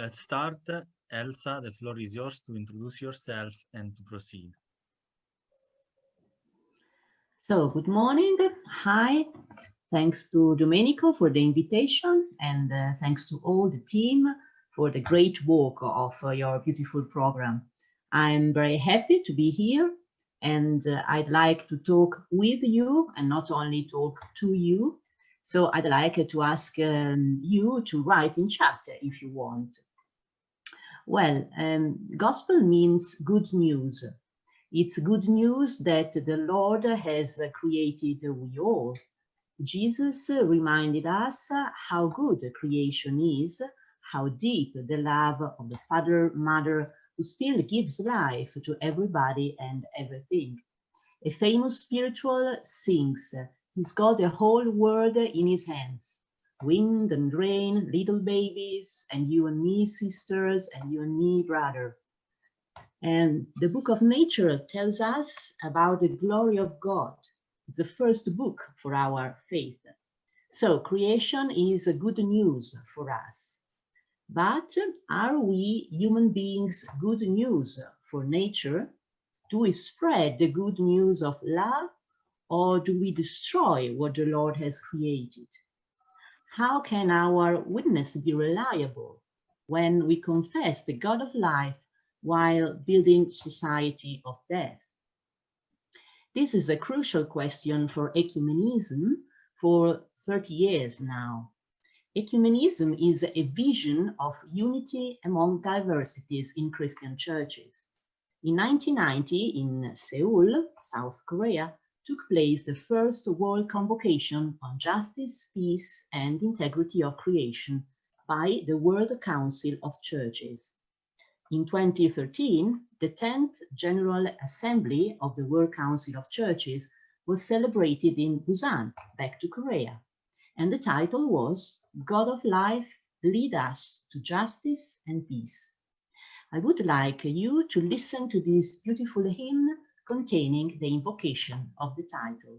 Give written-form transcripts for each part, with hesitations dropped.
Let's start. Elsa, the floor is yours to introduce yourself and to proceed. So, good morning. Hi. Thanks to Domenico for the invitation, and thanks to all the team for the great work of your beautiful program. I'm very happy to be here, and I'd like to talk with you and not only talk to you. So I'd like to ask you to write in chapter if you want. Well, gospel means good news. It's good news that the Lord has created we all. Jesus reminded us how good creation is, how deep the love of the Father, Mother, who still gives life to everybody and everything. A famous spiritual sings, he's got the whole world in his hands. Wind and rain, little babies, and you and me, sisters, and you and me, brother. And the book of nature tells us about the glory of God. It's the first book for our faith. So creation is good news for us. But are we human beings good news for nature? Do we spread the good news of love, or do we destroy what the Lord has created? How can our witness be reliable when we confess the God of life while building society of death? This is a crucial question for ecumenism for 30 years now. Ecumenism is a vision of unity among diversities in Christian churches. In 1990, in Seoul, South Korea, took place the first World Convocation on Justice, Peace, and Integrity of Creation by the World Council of Churches. In 2013, the 10th General Assembly of the World Council of Churches was celebrated in Busan, back to Korea, and the title was God of Life, Lead Us to Justice and Peace. I would like you to listen to this beautiful hymn containing the invocation of the title.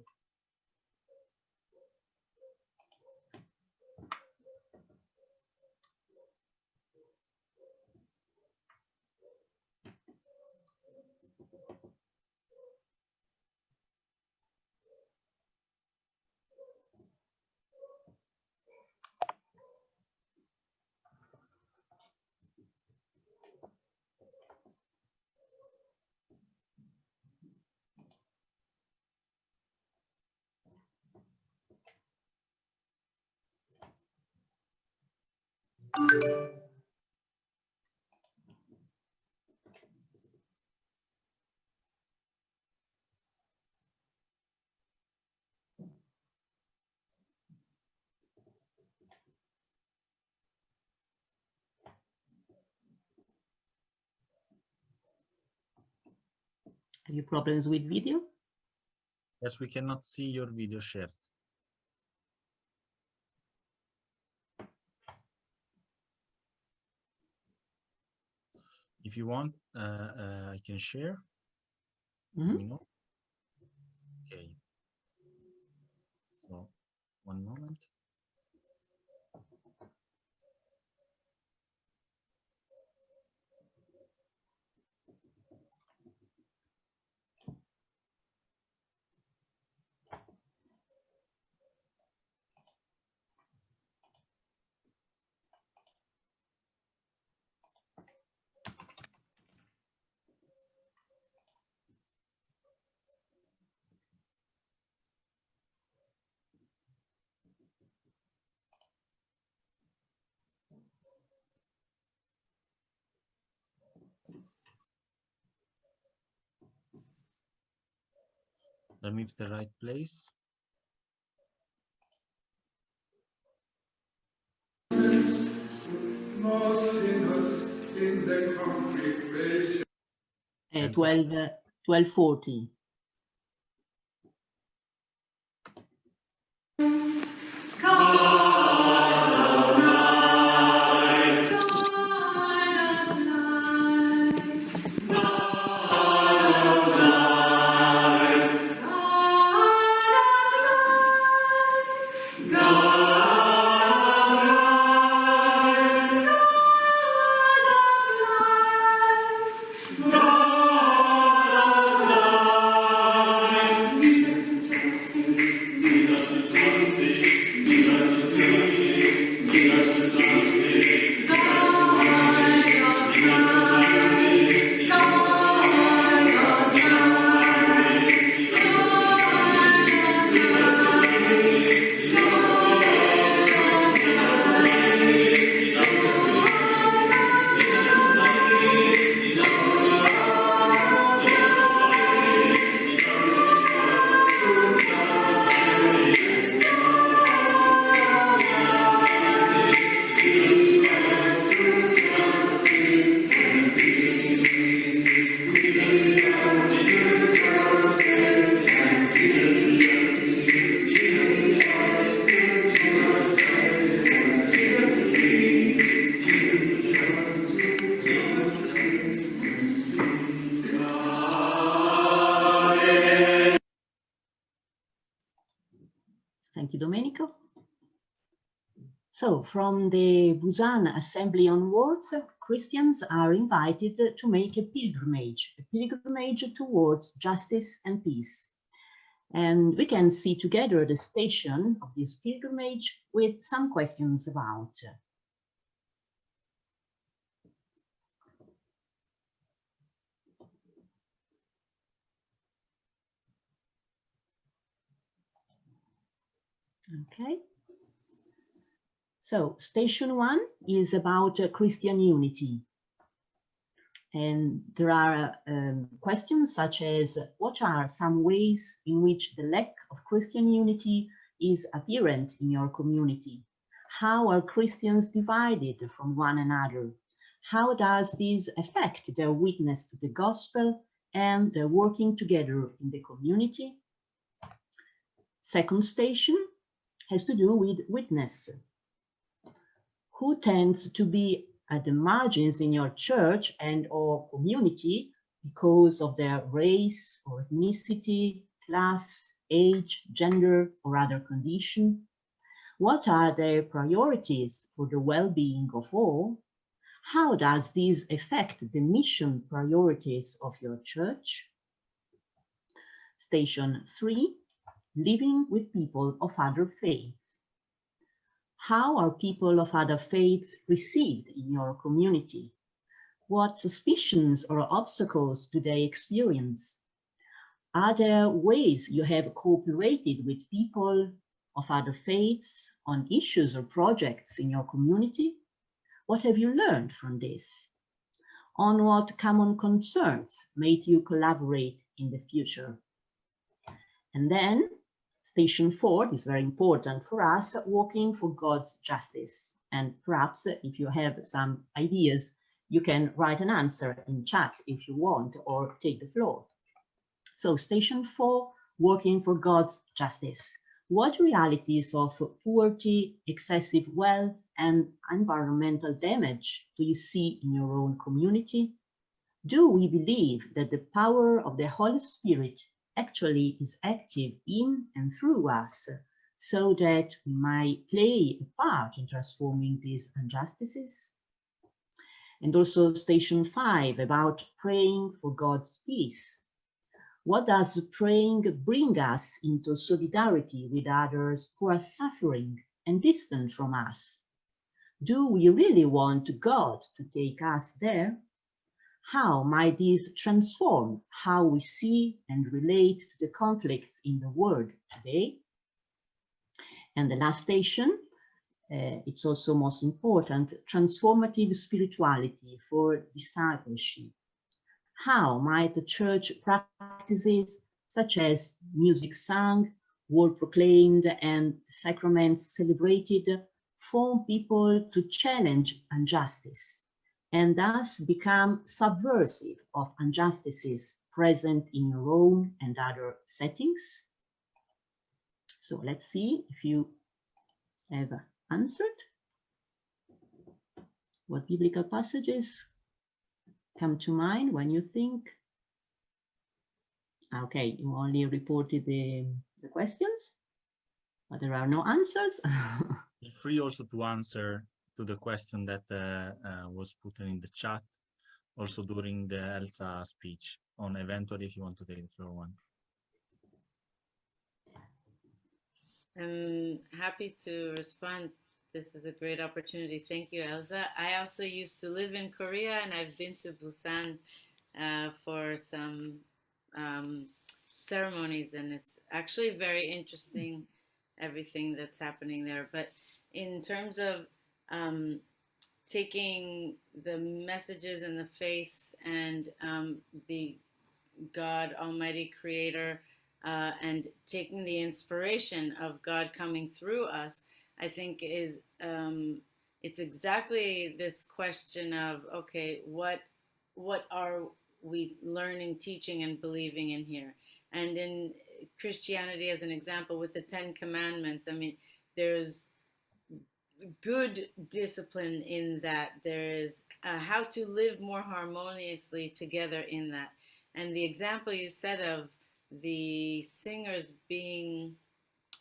Have you problems with video? Yes, we cannot see your video shared. If you want, I can share. Mm-hmm. You know? Okay. So, one moment. Let me the right place. No sinners in the congregation. 12:40. So from the Busan assembly onwards, Christians are invited to make a pilgrimage towards justice and peace. And we can see together the station of this pilgrimage with some questions about. Okay. So station 1 is about Christian unity. And there are questions such as, what are some ways in which the lack of Christian unity is apparent in your community? How are Christians divided from one another? How does this affect their witness to the gospel and their working together in the community? Second station has to do with witness. Who tends to be at the margins in your church and or community because of their race or ethnicity, class, age, gender, or other condition? What are their priorities for the well-being of all? How does this affect the mission priorities of your church? Station 3, living with people of other faiths. How are people of other faiths received in your community? What suspicions or obstacles do they experience? Are there ways you have cooperated with people of other faiths on issues or projects in your community? What have you learned from this? On what common concerns made you collaborate in the future? And then Station 4 is very important for us, working for God's justice. And perhaps if you have some ideas, you can write an answer in chat if you want, or take the floor. So Station 4, working for God's justice. What realities of poverty, excessive wealth, and environmental damage do you see in your own community? Do we believe that the power of the Holy Spirit actually is active in and through us, so that we might play a part in transforming these injustices? And also Station 5, about praying for God's peace. What does praying bring us into solidarity with others who are suffering and distant from us? Do we really want God to take us there? How might this transform how we see and relate to the conflicts in the world today? And the last station, it's also most important, transformative spirituality for discipleship. How might the church practices such as music sung, word proclaimed, and sacraments celebrated form people to challenge injustice and thus become subversive of injustices present in your own and other settings? So let's see if you have answered. What biblical passages come to mind when you think? Okay, you only reported the questions, but there are no answers. Feel free also to answer to the question that was put in the chat, also during the Elza speech, on eventually if you want to take the floor one. I'm happy to respond. This is a great opportunity. Thank you, Elza. I also used to live in Korea, and I've been to Busan for some ceremonies, and it's actually very interesting, everything that's happening there. But in terms of taking the messages and the faith and the God Almighty Creator and taking the inspiration of God coming through us, I think is it's exactly this question of, okay, what are we learning, teaching, and believing in here? And in Christianity, as an example, with the 10 Commandments, I mean, there's good discipline in that. There is how to live more harmoniously together in that. And the example you said of the singers being,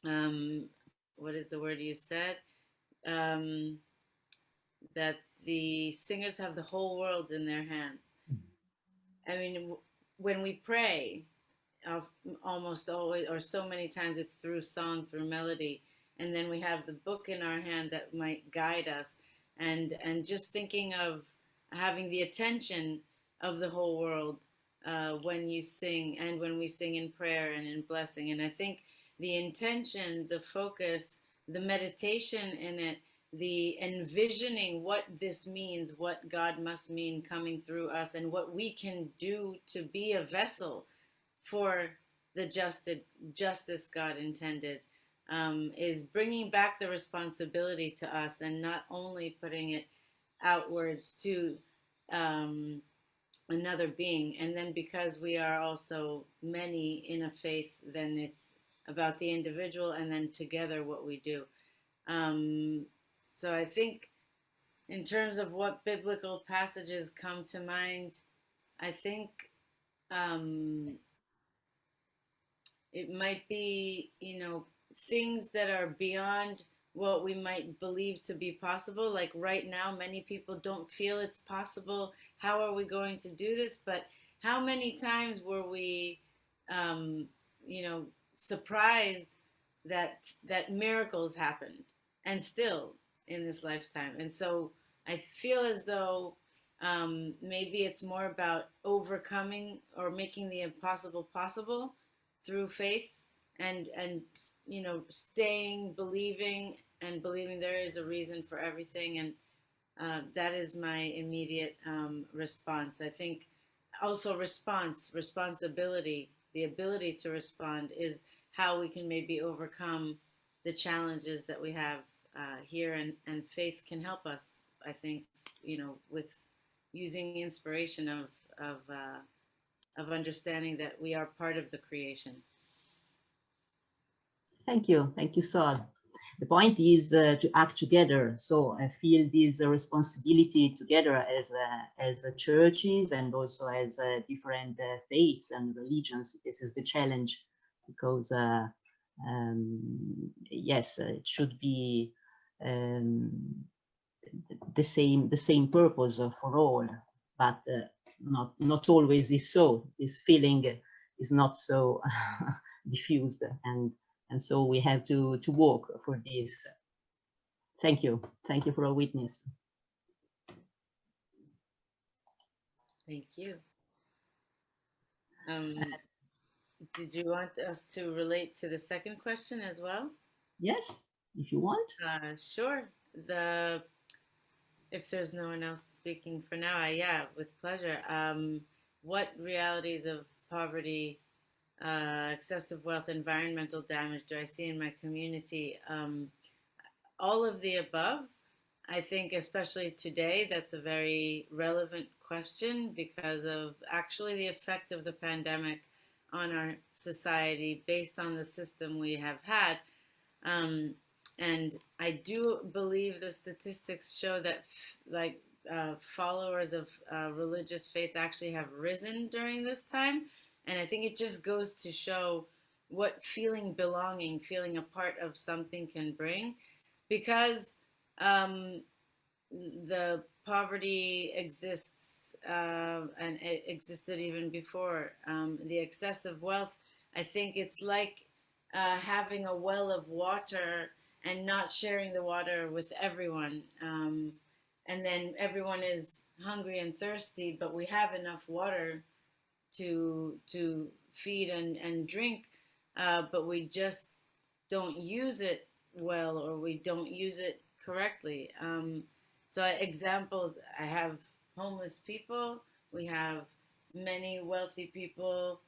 what is the word you said? that the singers have the whole world in their hands. I mean, when we pray, almost always, or so many times, it's through song, through melody, and then we have the book in our hand that might guide us, and just thinking of having the attention of the whole world when you sing, and when we sing in prayer and in blessing. And I think the intention, the focus, the meditation in it, the envisioning what this means, what God must mean coming through us, and what we can do to be a vessel for the justice God intended, is bringing back the responsibility to us, and not only putting it outwards to another being. And then because we are also many in a faith, then it's about the individual, and then together what we do. So I think in terms of what biblical passages come to mind, I think it might be, things that are beyond what we might believe to be possible. Like right now, many people don't feel it's possible. How are we going to do this? But how many times were we, surprised that miracles happened, and still in this lifetime? And so I feel as though maybe it's more about overcoming or making the impossible possible through faith, and staying, believing, and believing there is a reason for everything. And that is my immediate response. I think also responsibility, the ability to respond, is how we can maybe overcome the challenges that we have here, and faith can help us, I think, with using inspiration of understanding that we are part of the creation. Thank you, Sol. The point is to act together. So I feel this responsibility together as churches, and also as different faiths and religions. This is the challenge, because yes, it should be the same purpose for all, but not always is so. This feeling is not so diffused, and so we have to work for this. Thank you for a witness. Thank you. Did you want us to relate to the second question as well? Yes, if you want. Sure. If there's no one else speaking for now, yeah, with pleasure. What realities of poverty, excessive wealth, environmental damage do I see in my community? All of the above. I think especially today, that's a very relevant question, because of actually the effect of the pandemic on our society based on the system we have had. And I do believe the statistics show that followers of religious faith actually have risen during this time. And I think it just goes to show what feeling belonging, feeling a part of something can bring, because the poverty exists, and it existed even before. The excessive wealth, I think it's like having a well of water and not sharing the water with everyone. And then everyone is hungry and thirsty, but we have enough water to feed and drink, but we just don't use it well, or we don't use it correctly. So examples, I have homeless people, we have many wealthy people,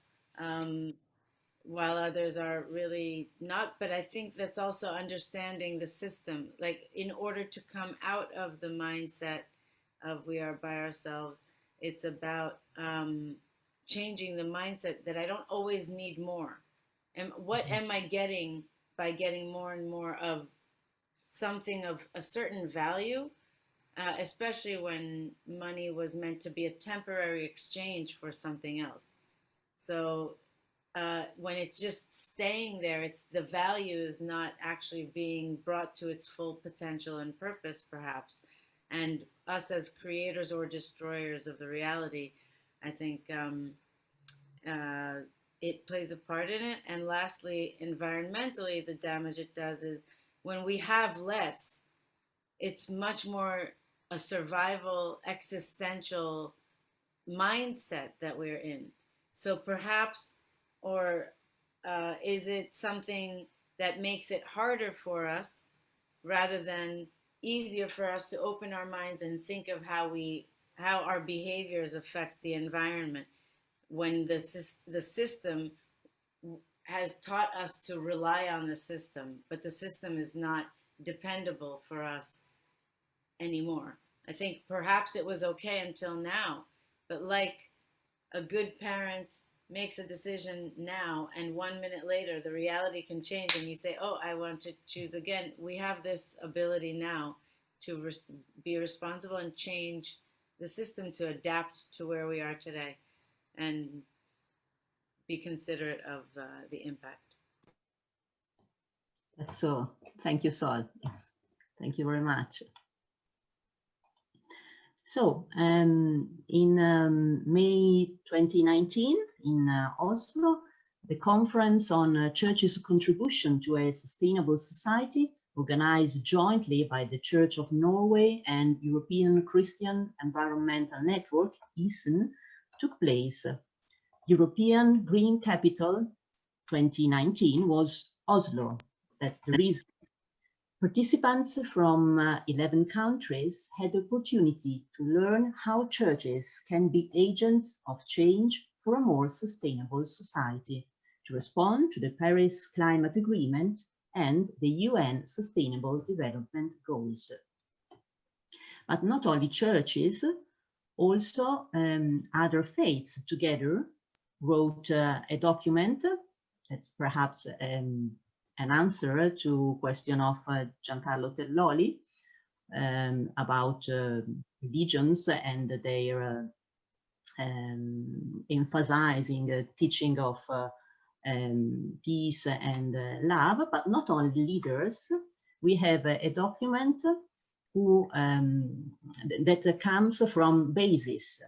while others are really not. But I think that's also understanding the system. Like, in order to come out of the mindset of we are by ourselves, it's about changing the mindset that I don't always need more. And what am I getting by getting more and more of something of a certain value, especially when money was meant to be a temporary exchange for something else? So when it's just staying there, it's the value is not actually being brought to its full potential and purpose, perhaps. And us as creators or destroyers of the reality, I think it plays a part in it. And lastly, environmentally, the damage it does is when we have less, it's much more a survival, existential mindset that we're in. So perhaps, or is it something that makes it harder for us rather than easier for us to open our minds and think of how our behaviors affect the environment when the system has taught us to rely on the system, but the system is not dependable for us anymore. I think perhaps it was okay until now, but like a good parent makes a decision now and 1 minute later the reality can change and you say, oh, I want to choose again. We have this ability now to be responsible and change the system to adapt to where we are today and be considerate of the impact. So, thank you, Sol. Thank you very much. So, in May 2019 in Oslo, the conference on churches' contribution to a sustainable society, organized jointly by the Church of Norway and European Christian Environmental Network, ECEN, took place. European Green Capital 2019 was Oslo. That's the reason. Participants from 11 countries had the opportunity to learn how churches can be agents of change for a more sustainable society, to respond to the Paris Climate Agreement and the UN Sustainable Development Goals. But not only churches, also other faiths together wrote a document that's perhaps an answer to question of Giancarlo Telloli about religions and their emphasizing teaching of peace and love, but not only leaders. We have a document who, that comes from BASIS,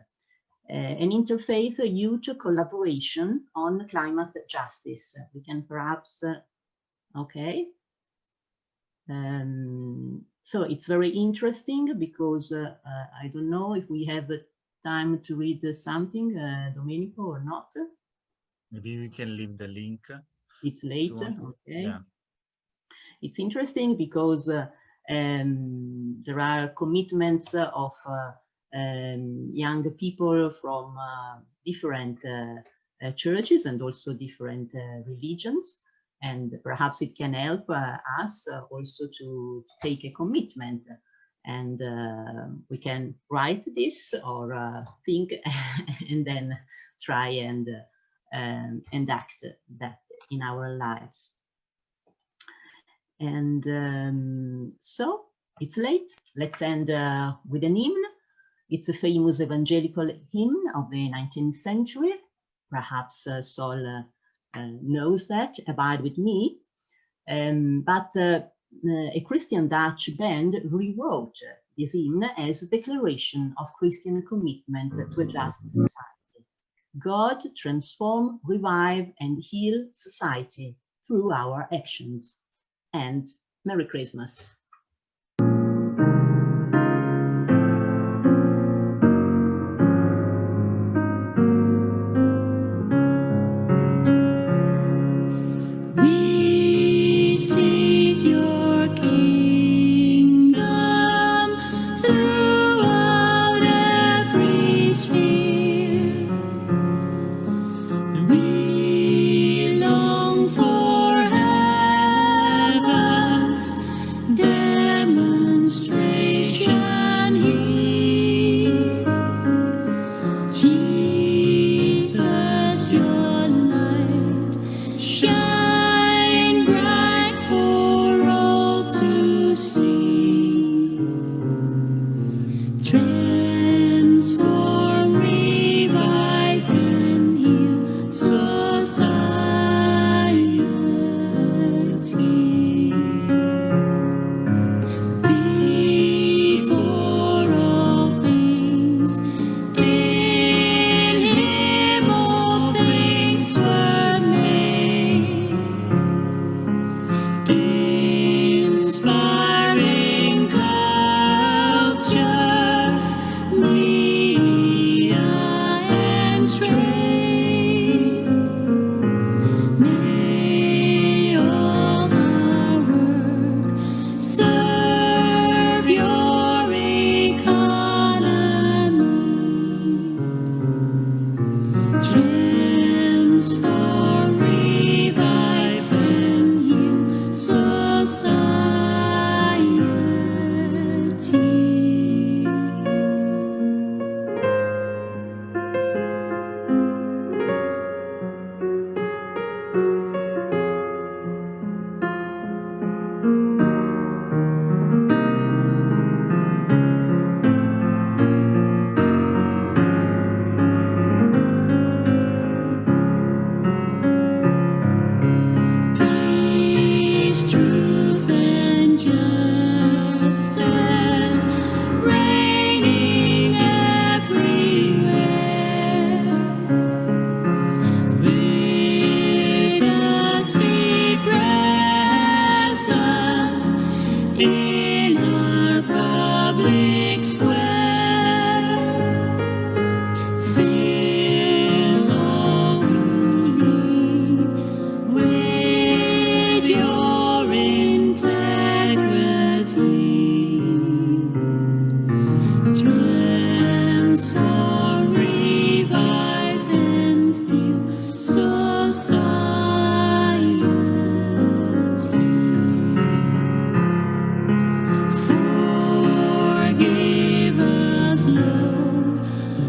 an interfaith youth collaboration on climate justice. We can perhaps okay. So it's very interesting because I don't know if we have time to read something, Domenico, or not. Maybe we can leave the link. It's late, okay. Yeah. It's interesting because there are commitments of young people from different churches and also different religions. And perhaps it can help us also to take a commitment, and we can write this or think and then try and act that in our lives. And so it's late. Let's end with an hymn. It's a famous evangelical hymn of the 19th century. Perhaps Sol knows that, Abide With Me, but a Christian Dutch band rewrote this hymn as a declaration of Christian commitment to a just society. God transform, revive, and heal society through our actions. And Merry Christmas. Day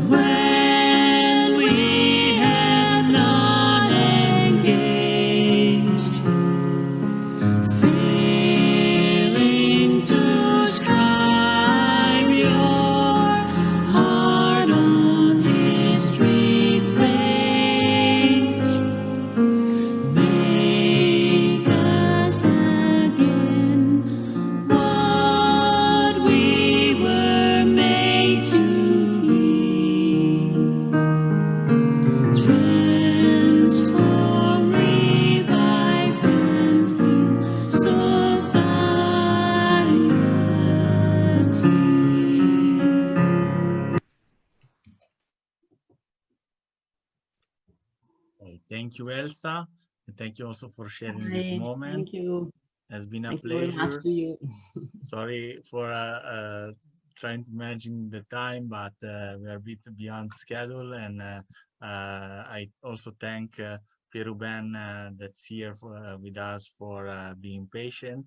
when we have not engaged, failing to scribe your heart on history's page. Make us again what we were made to be. Transform, revive, and heal society. Okay, thank you, Elsa. And thank you also for sharing this Hi, moment. thank you. It's been a Thank you very much pleasure. to you. Sorry for trying to managing the time, but we are a bit beyond schedule. And I also thank Pieruben that's here with us for being patient.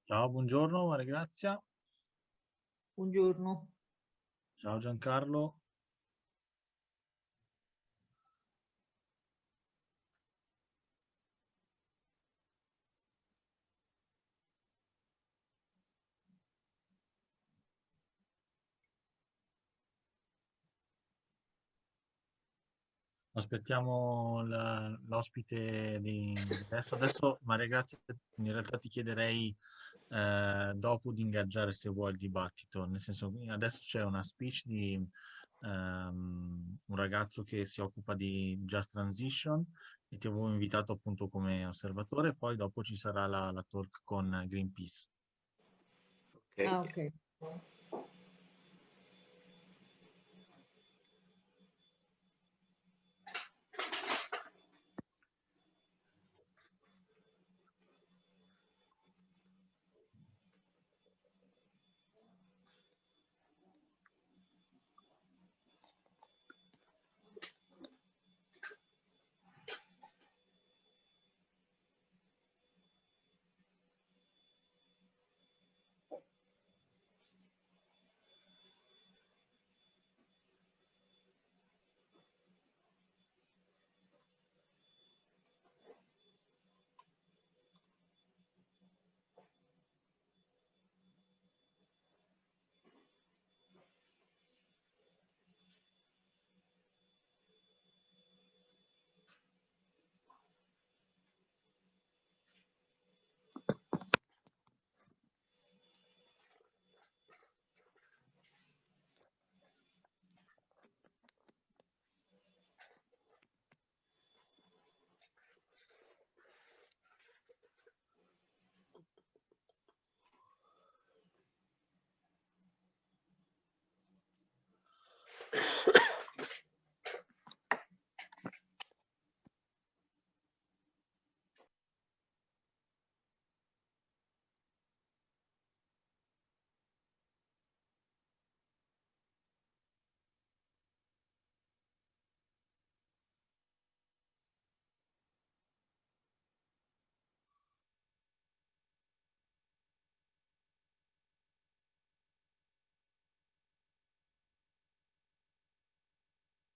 Ciao, buongiorno, Maria Grazia. Buongiorno. Ciao Giancarlo. Aspettiamo l'ospite di adesso. Adesso, Maria Grazia, in realtà ti chiederei dopo di ingaggiare se vuoi il dibattito, nel senso adesso c'è una speech di un ragazzo che si occupa di Just Transition e ti avevo invitato appunto come osservatore, poi dopo ci sarà la talk con Greenpeace. Ok. Ah, ok.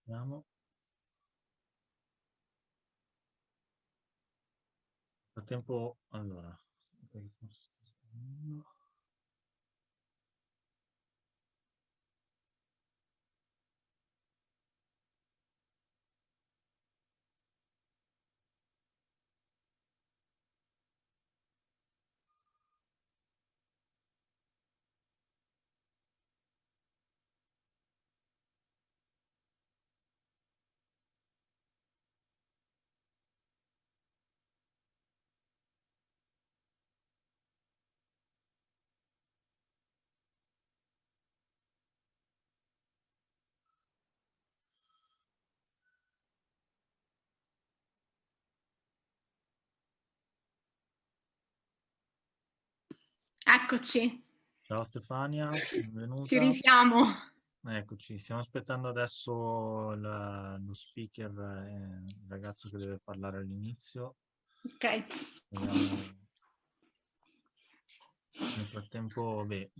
Vediamo. Nel frattempo, allora, perché forse sta scrivendo. Eccoci, Ciao Stefania, ci benvenuta. risiamo. Eccoci, stiamo aspettando adesso lo speaker, il ragazzo che deve parlare all'inizio. Ok, Vediamo. Nel frattempo, beh,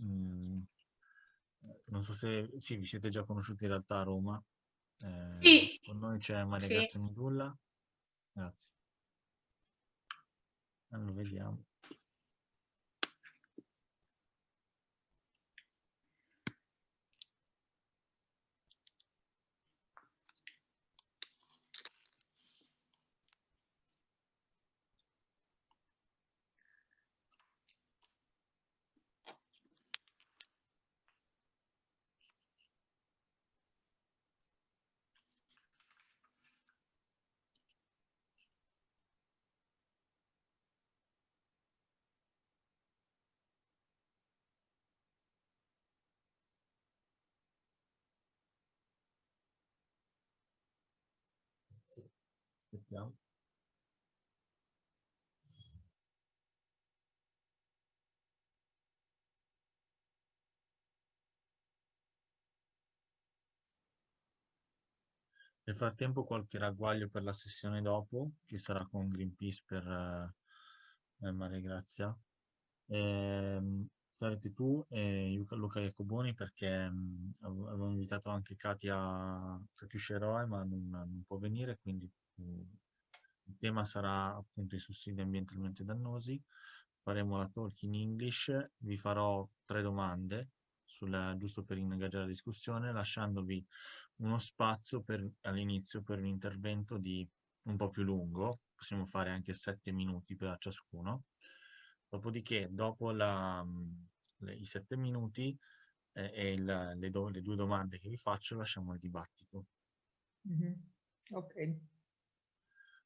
non so se sì, vi siete già conosciuti in realtà a Roma. sì, Con noi c'è Maria sì. Grazia Midulla. Grazie. Allora, vediamo. Sì, aspettiamo. Nel frattempo qualche ragguaglio per la sessione dopo, che sarà con Greenpeace per Maria Grazia. Sarete tu e Luca Iacoboni, perché avevo invitato anche Katiuscia Eroe, ma non può venire, quindi il tema sarà appunto i sussidi ambientalmente dannosi. Faremo la talk in English, vi farò 3 domande giusto per ingaggiare la discussione, lasciandovi uno spazio all'inizio per un intervento di un po' più lungo, possiamo fare anche 7 minuti per ciascuno. Dopodiché, dopo i 7 minuti e le 2 domande che vi faccio, lasciamo il dibattito. Ok.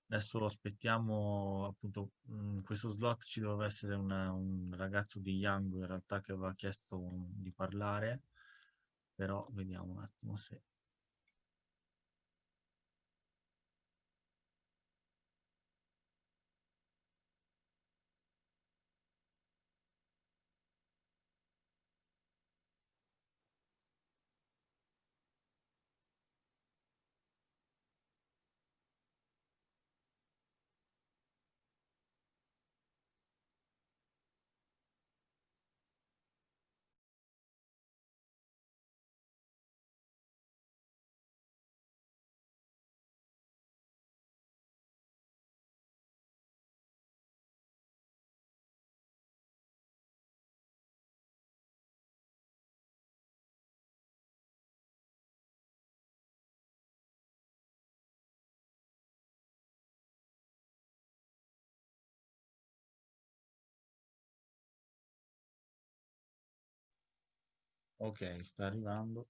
Adesso aspettiamo, appunto, questo slot ci doveva essere un ragazzo di Yango in realtà che aveva chiesto di parlare, però vediamo un attimo se... Ok, sta arrivando.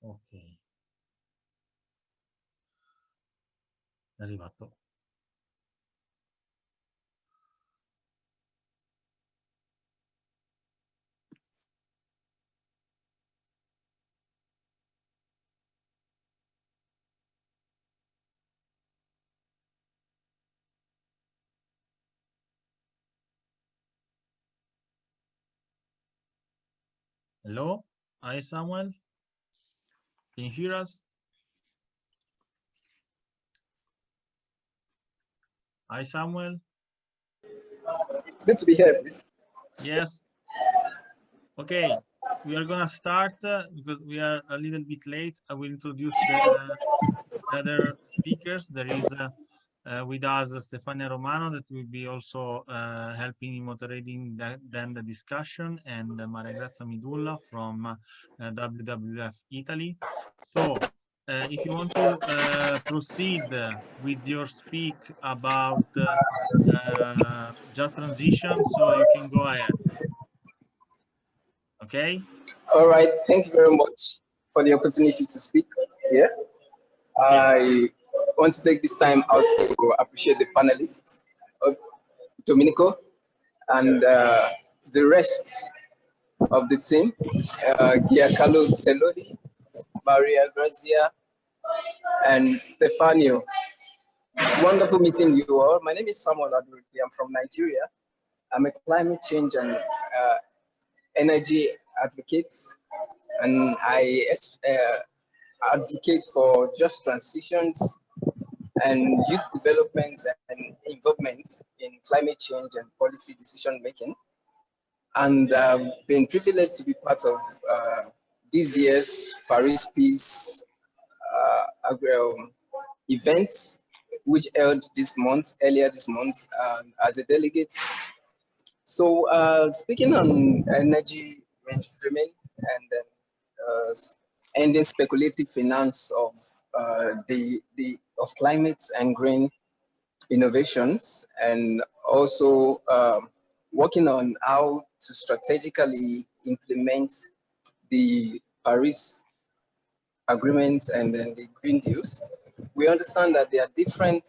Ok. È arrivato. Hello? Hi, Samuel. Can you hear us? Hi, Samuel. It's good to be here, please. Yes. Okay, we are gonna start because we are a little bit late. I will introduce the other speakers. There is with us Stefania Romano that will be also helping in moderating then the discussion, and Maria Grazia Midulla from WWF Italy. So if you want to proceed with your speak about just transition, so you can go ahead. Okay. All right. Thank you very much for the opportunity to speak here. I want to take this time out to appreciate the panelists, Domenico, and the rest of the team, Giancarlo Zelloni, Maria Grazia, and Stefano. It's wonderful meeting you all. My name is Samuel Adurki. I'm from Nigeria. I'm a climate change and energy advocate, and I advocate for just transitions and youth development and involvement in climate change and policy decision making. And I've been privileged to be part of this year's Paris Peace events, which held earlier this month, as a delegate. So speaking on energy mainstreaming and then ending speculative finance of of climate and green innovations, and also working on how to strategically implement the Paris agreements and then the Green Deals. We understand that there are different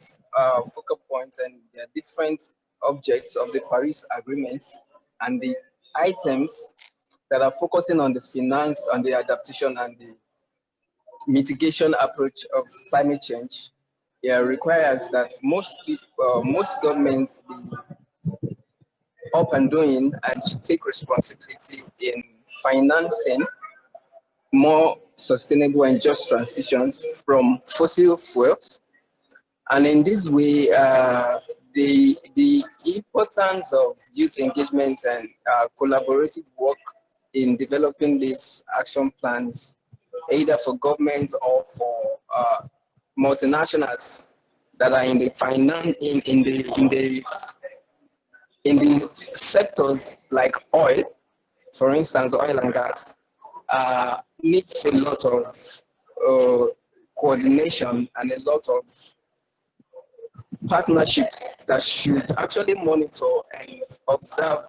focal points and there are different objects of the Paris agreements, and the items that are focusing on the finance, on the adaptation and the mitigation approach of climate change requires that most people, most governments be up and doing and should take responsibility in financing more sustainable and just transitions from fossil fuels. And in this way, the importance of youth engagement and collaborative work in developing these action plans, either for governments or for multinationals that are in the finance, in the sectors like oil, for instance, oil and gas, needs a lot of coordination and a lot of partnerships that should actually monitor and observe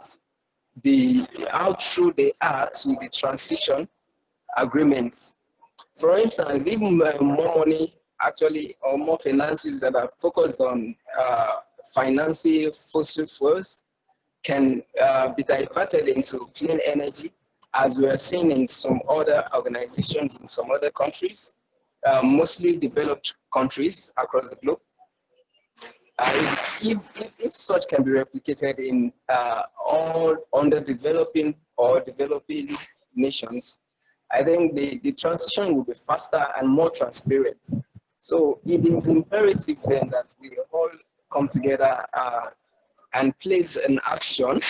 how true they are to the transition agreements. For instance, even more money actually, or more finances that are focused on financing fossil fuels can be diverted into clean energy, as we are seeing in some other organizations in some other countries, mostly developed countries across the globe. If such can be replicated in all underdeveloping or developing nations, I think the transition will be faster and more transparent. So it is imperative then that we all come together and place an action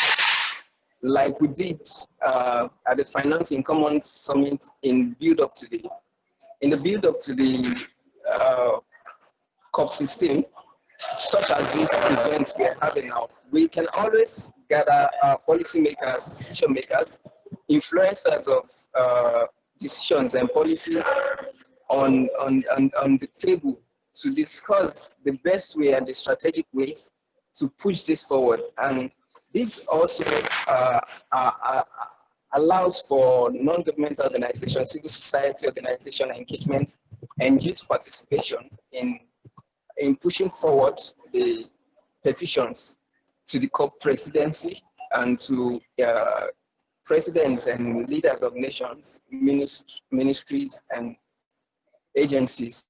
like we did at the Financing Commons Summit in the build-up to the COP16, such as these events we are having now. We can always gather policymakers, decision makers, influencers of decisions and policy on the table to discuss the best way and the strategic ways to push this forward. And this also allows for non-governmental organizations, civil society organization engagement, and youth participation in pushing forward the petitions to the COP presidency and to presidents and leaders of nations, ministries, and agencies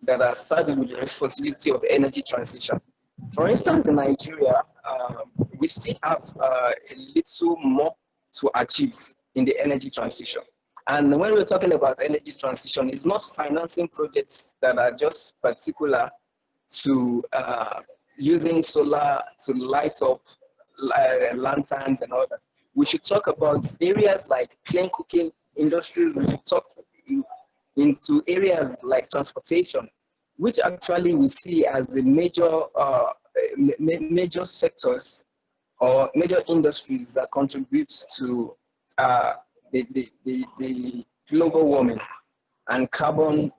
that are saddled with the responsibility of energy transition. For instance, in Nigeria, we still have a little more to achieve in the energy transition. And when we're talking about energy transition, it's not financing projects that are just particular to using solar to light up lanterns and all that. We should talk about areas like clean cooking industry. We should talk into areas like transportation, which actually we see as the major sectors or major industries that contribute to the global warming and carbon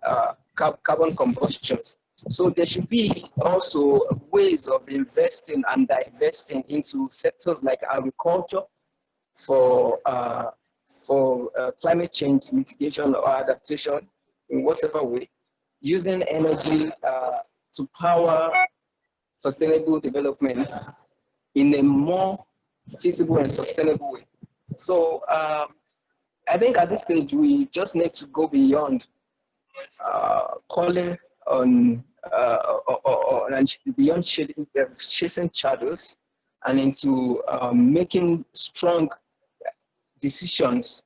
combustions. So there should be also ways of investing and divesting into sectors like agriculture for climate change mitigation or adaptation in whatever way, using energy to power sustainable development in a more feasible and sustainable way. So I think at this stage, we just need to go beyond calling on beyond chasing shadows and into making strong decisions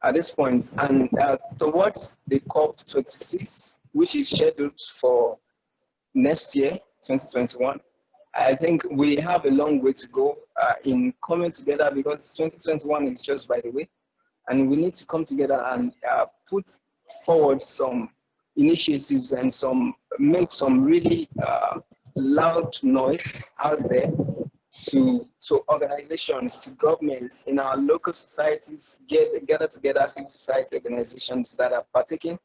at this point. And towards the COP26, which is scheduled for next year, 2021, I think we have a long way to go in coming together, because 2021 is just by the way, and we need to come together and put forward some initiatives and make some really loud noise out there to organizations, to governments, in our local societies, gather together civil society organizations that are partaking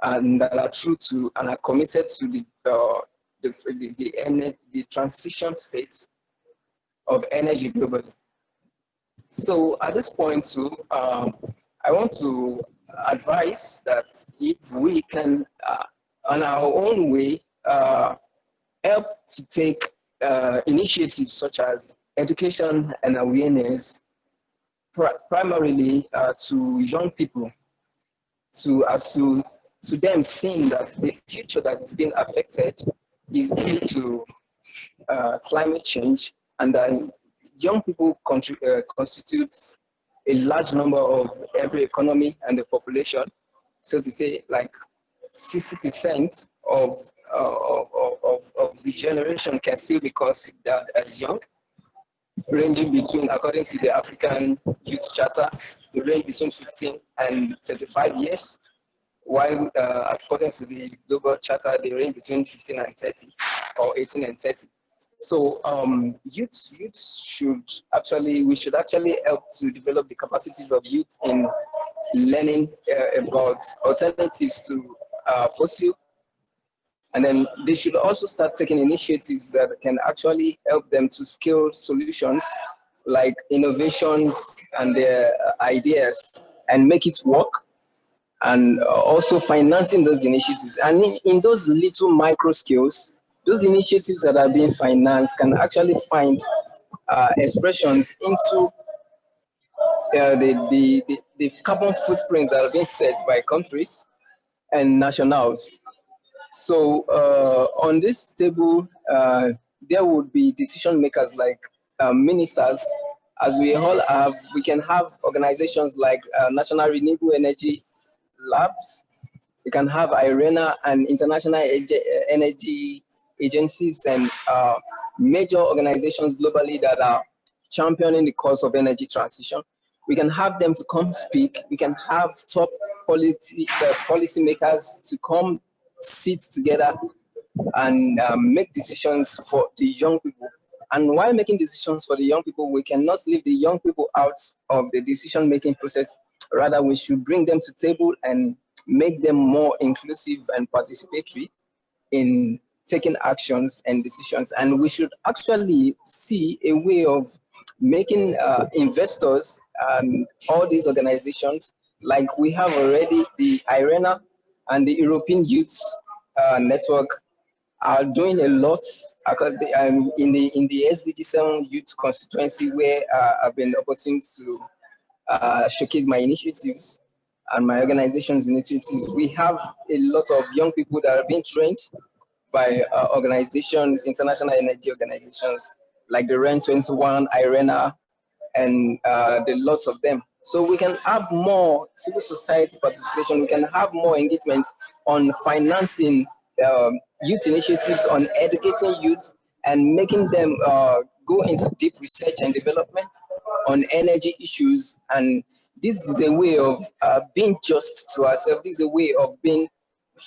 and that are true to and are committed to the transition state of energy globally. So at this point too, I want to advise that if we can, on our own way, help to take initiatives such as education and awareness, primarily to young people, to them seeing that the future that is being affected is due to climate change, and that young people constitutes a large number of every economy and the population. So to say, like 60% of the generation can still be considered as young, ranging between, according to the African Youth Charter, they range between 15 and 35 years, while according to the Global Charter, they range between 15 and 30, or 18 and 30. So youth should actually, we should actually help to develop the capacities of youth in learning about alternatives to fossil. And then they should also start taking initiatives that can actually help them to scale solutions like innovations and their ideas and make it work, and also financing those initiatives. And in those little micro scales, those initiatives that are being financed can actually find expressions into the carbon footprints that are being set by countries and nationals. So on this table, there would be decision makers like ministers, as we all have. We can have organizations like National Renewable Energy Labs. We can have IRENA and international energy agencies and major organizations globally that are championing the cause of energy transition. We can have them to come speak. We can have top policy makers to come sit together and make decisions for the young people. And while making decisions for the young people, we cannot leave the young people out of the decision-making process. Rather, we should bring them to the table and make them more inclusive and participatory in taking actions and decisions. And we should actually see a way of making investors and all these organizations, like we have already the IRENA and the European Youth Network, are doing a lot in the SDG7 youth constituency, where I've been opportune to showcase my initiatives and my organization's initiatives. We have a lot of young people that are being trained by organizations, international energy organizations like the REN 21, IRENA, and the lots of them. So we can have more civil society participation. We can have more engagement on financing youth initiatives, on educating youth and making them go into deep research and development on energy issues. And this is a way of being just to ourselves. This is a way of being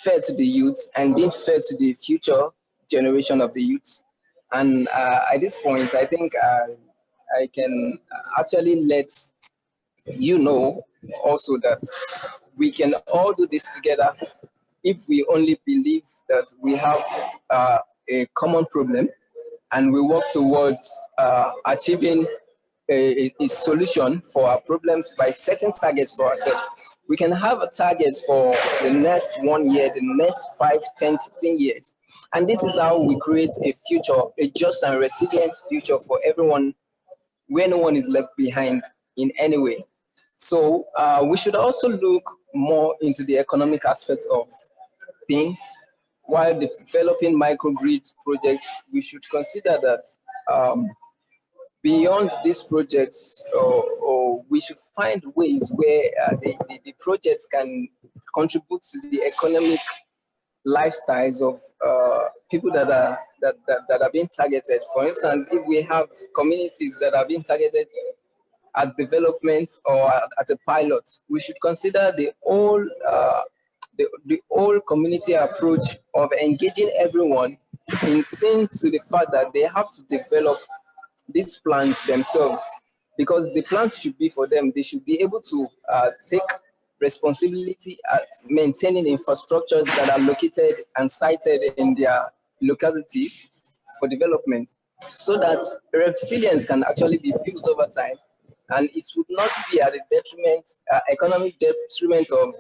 fair to the youth and being fair to the future generation of the youth. And at this point, I think I can actually let you know also that we can all do this together if we only believe that we have a common problem and we work towards achieving a solution for our problems by setting targets for ourselves. We can have targets for the next 1 year, the next 5, 10, 15 years. And this is how we create a future, a just and resilient future for everyone, where no one is left behind in any way. So we should also look more into the economic aspects of things. While developing microgrid projects, we should consider that beyond these projects, or we should find ways where the projects can contribute to the economic lifestyles of people that are being targeted. For instance, if we have communities that are being targeted at development or at a pilot, we should consider the whole community approach of engaging everyone in seeing to the fact that they have to develop these plans themselves, because the plans should be for them. They should be able to take responsibility at maintaining infrastructures that are located and sited in their localities for development, so that resilience can actually be built over time, and it would not be at the detriment, economic detriment of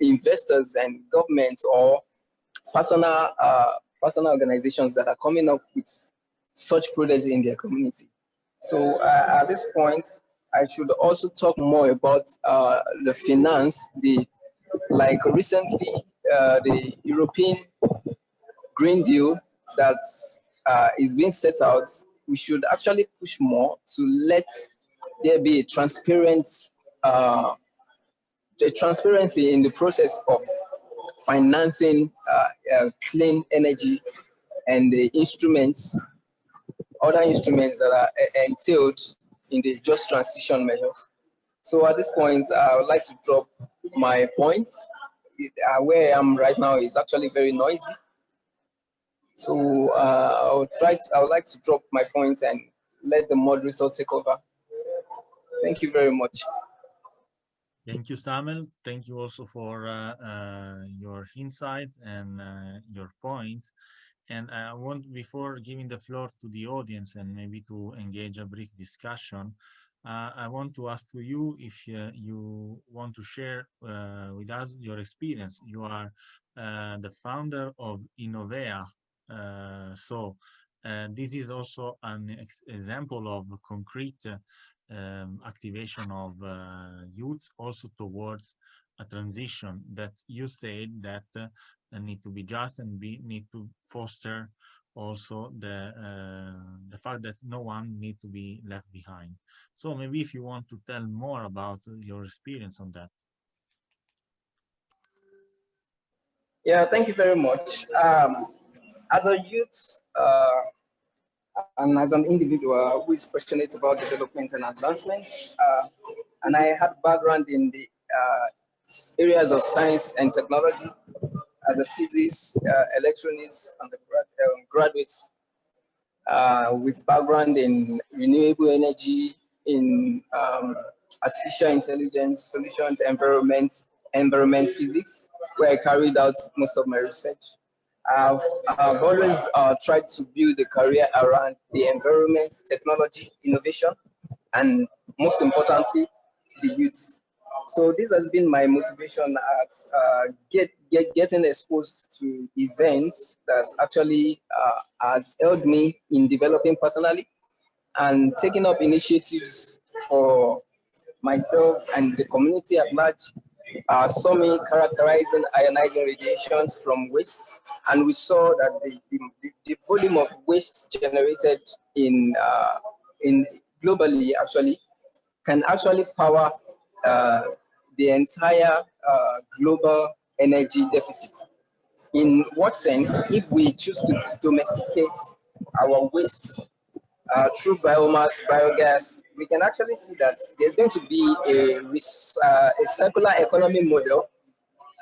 investors and governments or personal organizations that are coming up with such projects in their community. So at this point, I should also talk more about the finance. Like recently, the European Green Deal that is being set out, we should actually push more to let there be a transparency in the process of financing clean energy and the other instruments that are entailed in the just transition measures. So at this point, I would like to drop my points. Where I am right now is actually very noisy. So I would like to drop my point and let the moderator take over. Thank you very much. Thank you, Samuel. Thank you also for your insights and your points. And I want, before giving the floor to the audience and maybe to engage a brief discussion, I want to ask to you if you want to share with us your experience. You are the founder of Innovea. This is also an example of concrete activation of youth also towards a transition that you said that need to be just and need to foster also the fact that no one need to be left behind. So maybe if you want to tell more about your experience on that. Yeah, thank you very much. As a youth and as an individual who is passionate about development and advancement, and I had background in the areas of science and technology as a physicist, electronics, and graduates with background in renewable energy, in artificial intelligence, solutions, environment physics, where I carried out most of my research. I've always tried to build a career around the environment, technology, innovation, and most importantly, the youth. So this has been my motivation at getting exposed to events that actually has helped me in developing personally and taking up initiatives for myself and the community at large. Saw me characterizing ionizing radiations from waste, and we saw that the volume of waste generated in globally actually can actually power uh, the entire global energy deficit. In what sense? If we choose to domesticate our waste through biomass, biogas, we can actually see that there's going to be a circular economy model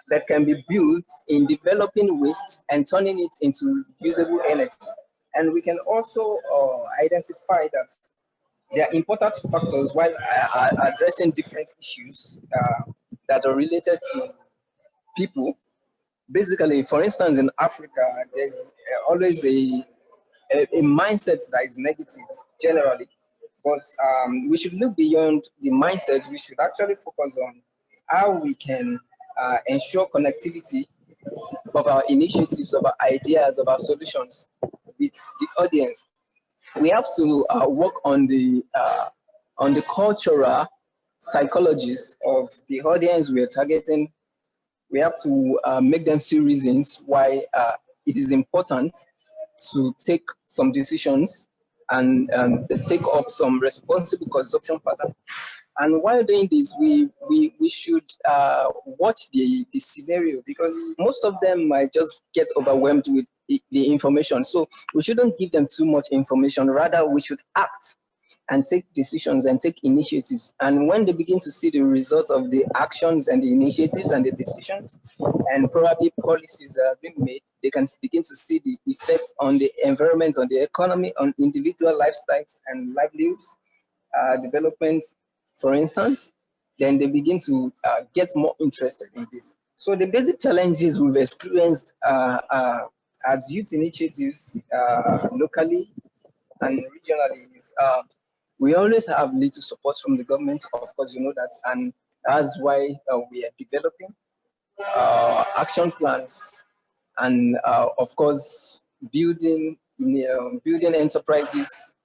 that can be built in developing waste and turning it into usable energy. And we can also identify that there are important factors while addressing different issues that are related to people. Basically, for instance, in Africa, there's always a mindset that is negative generally, but we should look beyond the mindset. We should actually focus on how we can ensure connectivity of our initiatives, of our ideas, of our solutions with the audience. We have to work on the cultural psychologies of the audience we are targeting. We have to make them see reasons why it is important to take some decisions and take up some responsible consumption pattern. And while doing this, we should watch the scenario, because most of them might just get overwhelmed with the information. So we shouldn't give them too much information. Rather, we should act and take decisions and take initiatives. And when they begin to see the results of the actions and the initiatives and the decisions and probably policies that have been made, they can begin to see the effects on the environment, on the economy, on individual lifestyles and livelihoods, development, for instance, then they begin to get more interested in this. So the basic challenges we've experienced as youth initiatives locally and regionally is we always have little support from the government, of course, you know that, and that's why we are developing action plans and, of course, building enterprises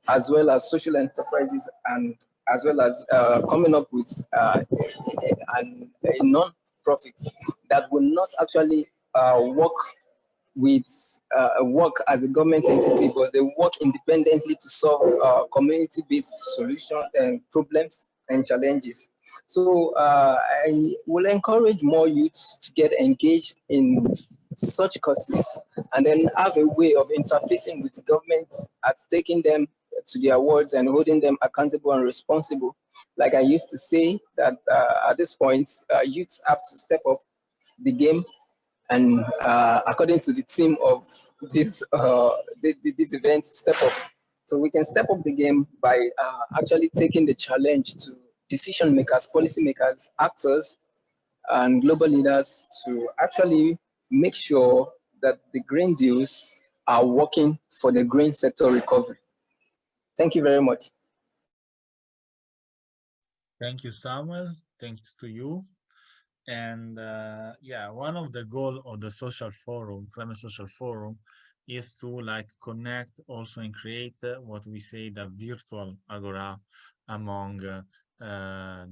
as well as social enterprises, and as well as coming up with a non-profit that will not actually work as a government entity, but they work independently to solve community-based solution and problems and challenges. So I will encourage more youths to get engaged in such courses and then have a way of interfacing with the government at taking them to their words and holding them accountable and responsible. Like I used to say that at this point, youths have to step up the game. And according to the theme of this event, step up. So we can step up the game by actually taking the challenge to decision makers, policy makers, actors, and global leaders to actually make sure that the green deals are working for the green sector recovery. Thank you very much. Thank you, Samuel. Thanks to you. And yeah, one of the goals of the social forum, climate social forum, is to like connect also and create what we say the virtual agora among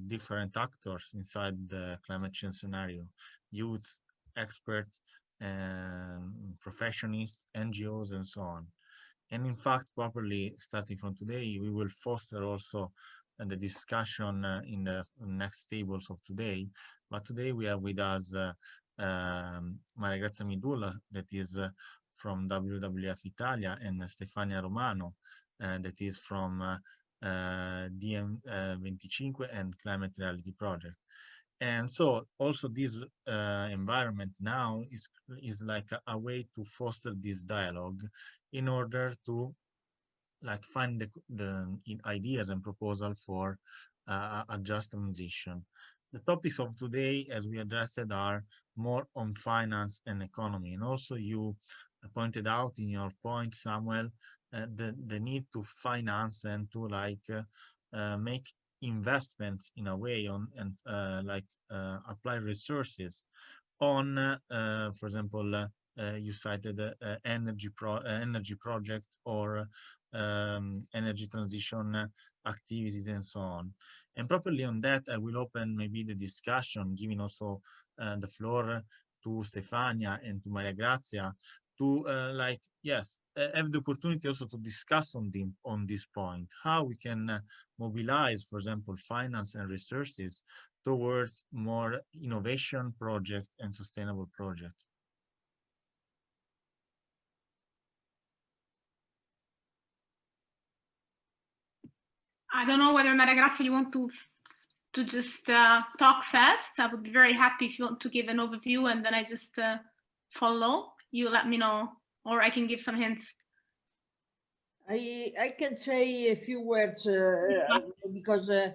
different actors inside the climate change scenario: youths, experts, professionists, NGOs, and so on. And in fact, properly starting from today, we will foster also the discussion in the next tables of today. But today we have with us Maria Grazia Midula, that is from WWF Italia, and Stefania Romano, that is from DM25 and Climate Reality Project. And so also this environment now is like a way to foster this dialogue in order to like find the ideas and proposal for a just transition. The topics of today, as we addressed, are more on finance and economy. And also you pointed out in your point, Samuel, the need to finance and to like make investments in a way on and apply resources on, for example, you cited energy projects or energy transition activities and so on. And properly on that, I will open maybe the discussion, giving also the floor to Stefania and to Maria Grazia to have the opportunity also to discuss on this point, how we can mobilize, for example, finance and resources towards more innovation projects and sustainable projects. I don't know whether Maria Grazia, you want to just talk fast. I would be very happy if you want to give an overview and then I just follow. You let me know, or I can give some hints. I can say a few words because I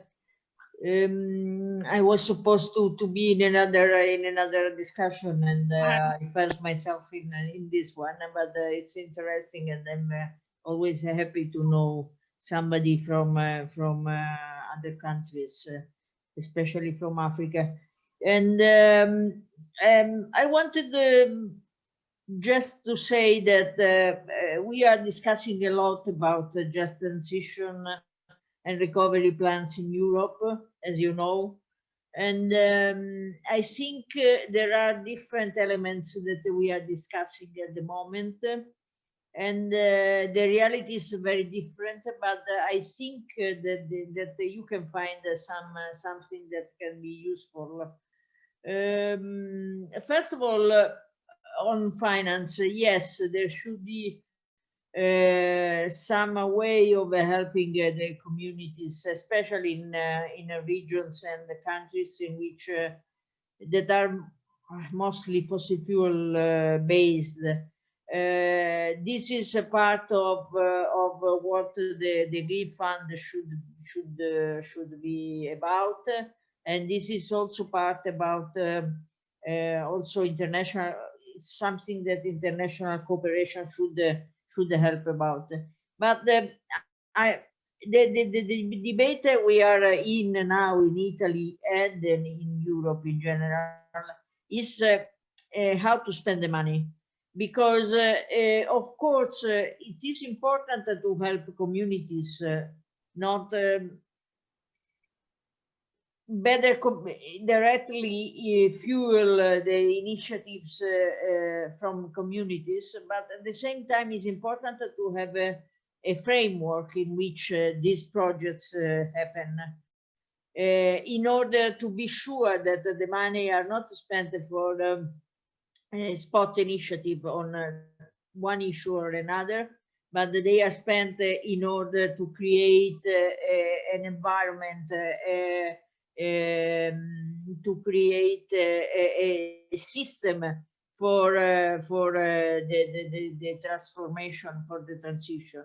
was supposed to be in another discussion, and I felt myself in this one. But it's interesting, and I'm always happy to know somebody from other countries, especially from Africa. And I wanted just to say that we are discussing a lot about just transition and recovery plans in Europe, as you know. And I think there are different elements that we are discussing at the moment. And the reality is very different, but I think that you can find something that can be useful. First of all, on finance, yes, there should be some way of helping the communities, especially in regions and the countries in which that are mostly fossil fuel based. This is a part of what the Green Fund should be about, and this is also part about also international. It's something that international cooperation should help about. But the debate we are in now in Italy and in Europe in general is how to spend the money, because of course it is important to help communities, not better directly fuel the initiatives from communities, but at the same time it's important to have a framework in which these projects happen, in order to be sure that the money are not spent for spot initiative on one issue or another, but they are spent in order to create an environment, to create a system for the transformation, for the transition.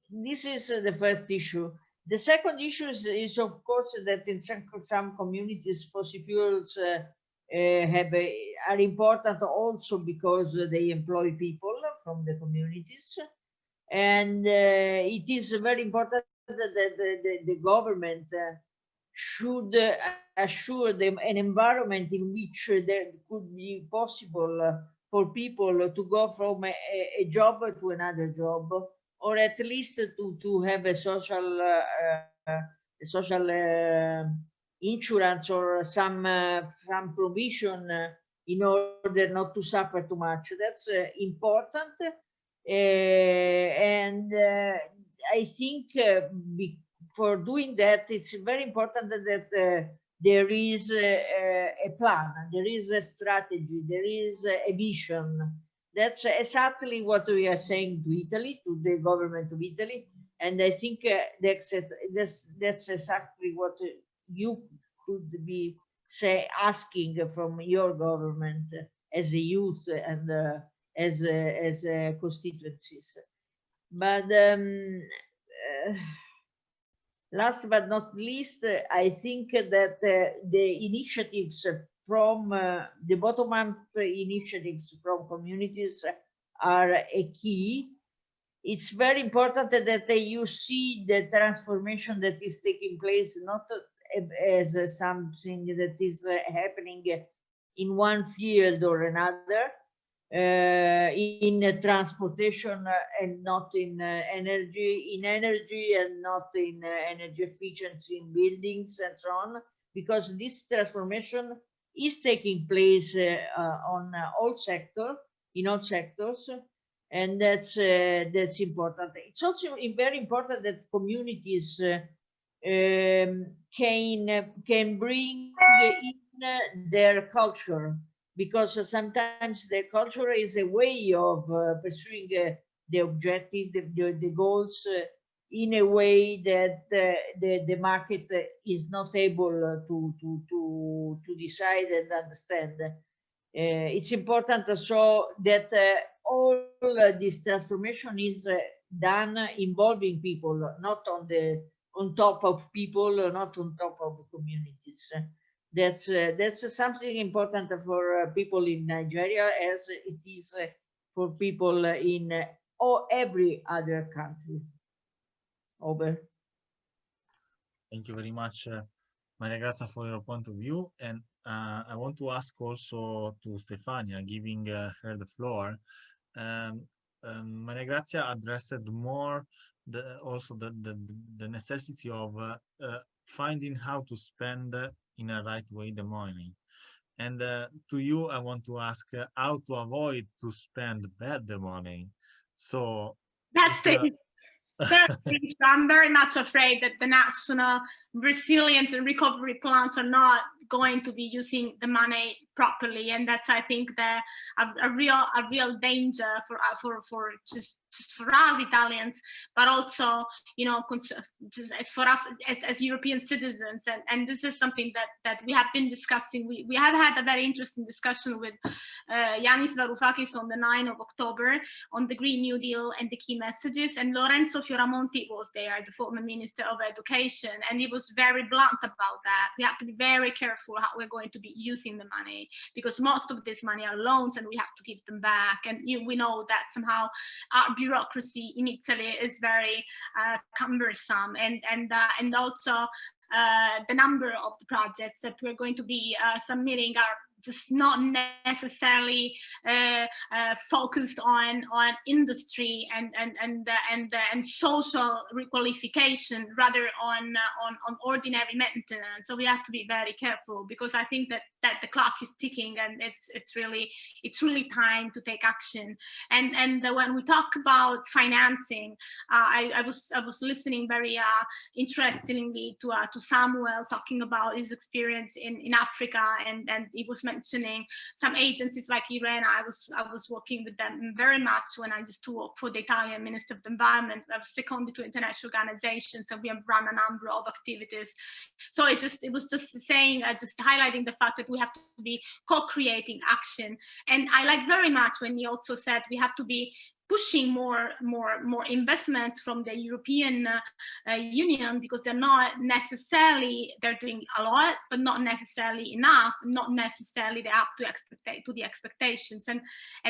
This is the first issue. The second issue is of course that in some communities fossil fuels are important also because they employ people from the communities, and it is very important that the government should assure them an environment in which there could be possible for people to go from a job to another job, or at least to have a social insurance or some provision in order not to suffer too much. That's important, and I think for doing that, it's very important that there is a plan, there is a strategy, there is a vision. That's exactly what we are saying to Italy, to the government of Italy, and I think that's exactly what you could be asking from your government as a youth and as constituencies. But last but not least, I think that the initiatives from the bottom-up initiatives from communities are a key, it's very important that you see the transformation that is taking place, not as something that is happening in one field or another, in transportation and not in energy, and not in energy efficiency in buildings and so on, because this transformation is taking place on all sectors, in all sectors, and that's important. It's also very important that communities can bring in their culture, because sometimes the culture is a way of pursuing the objective, the goals, in a way that the market is not able to decide and understand. It's important so that all this transformation is done involving people, not on top of people, not on top of communities. That's something important for people in Nigeria, as it is for people in every other country. Over. Thank you very much, Maria Grazia, for your point of view. And I want to ask also to Stefania, giving her the floor. Maria Grazia addressed more the necessity of finding how to spend in a right way the money. And to you, I want to ask how to avoid to spend bad the money. So that's the I'm very much afraid that the national resilience and recovery plans are not going to be using the money properly, and that's, I think, a real danger for just for us Italians, but also, you know, just as for us as European citizens. And this is something that we have been discussing. We have had a very interesting discussion with Yanis Varoufakis on the 9th of October on the Green New Deal and the key messages. And Lorenzo Fioramonti was there, the former Minister of Education, and he was very blunt about that. We have to be very careful how we're going to be using the money, because most of this money are loans and we have to give them back. And we know that somehow our bureaucracy in Italy is very cumbersome, and also the number of the projects that we're going to be submitting are just not necessarily focused on industry and social requalification, rather on ordinary maintenance. So we have to be very careful, because I think that the clock is ticking, and it's really time to take action. And when we talk about financing, I was listening very interestingly to Samuel talking about his experience in Africa, and he was mentioning some agencies like IRENA. I was working with them very much when I used to work for the Italian Minister of the Environment. I was seconded to international organizations, and we have run a number of activities. So it was just saying, just highlighting the fact that we have to be co-creating action. And I like very much when he also said we have to be pushing more investments from the European Union, because they're doing a lot, but not necessarily enough, not necessarily they're up to the expectations. And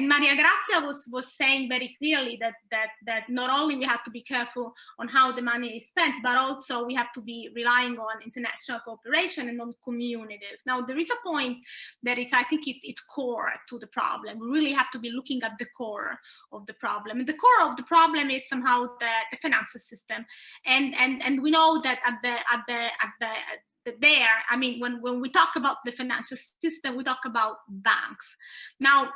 Maria Grazia was saying very clearly that not only we have to be careful on how the money is spent, but also we have to be relying on international cooperation and on communities. Now, there is a point that I think it's core to the problem. We really have to be looking at the core of the problem. And the core of the problem is somehow the financial system. And we know that I mean, when we talk about the financial system, we talk about banks. Now,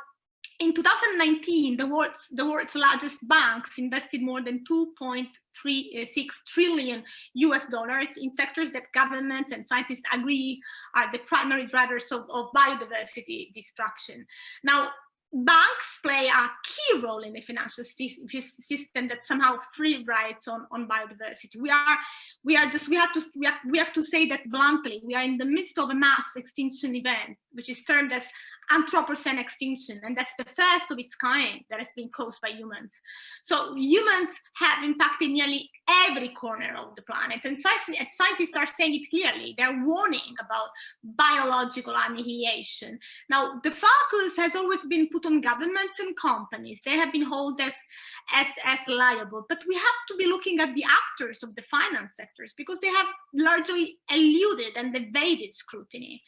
in 2019, the world's largest banks invested more than $2.36 trillion in sectors that governments and scientists agree are the primary drivers of biodiversity destruction. Now, banks play a key role in the financial system that somehow free rides on biodiversity. We have to say that bluntly. We are in the midst of a mass extinction event, which is termed as Anthropocene extinction, and that's the first of its kind that has been caused by humans. So humans have impacted nearly every corner of the planet, and scientists are saying it clearly. They're warning about biological annihilation. Now, the focus has always been put on governments and companies. They have been held as liable, but we have to be looking at the actors of the finance sectors, because they have largely eluded and evaded scrutiny.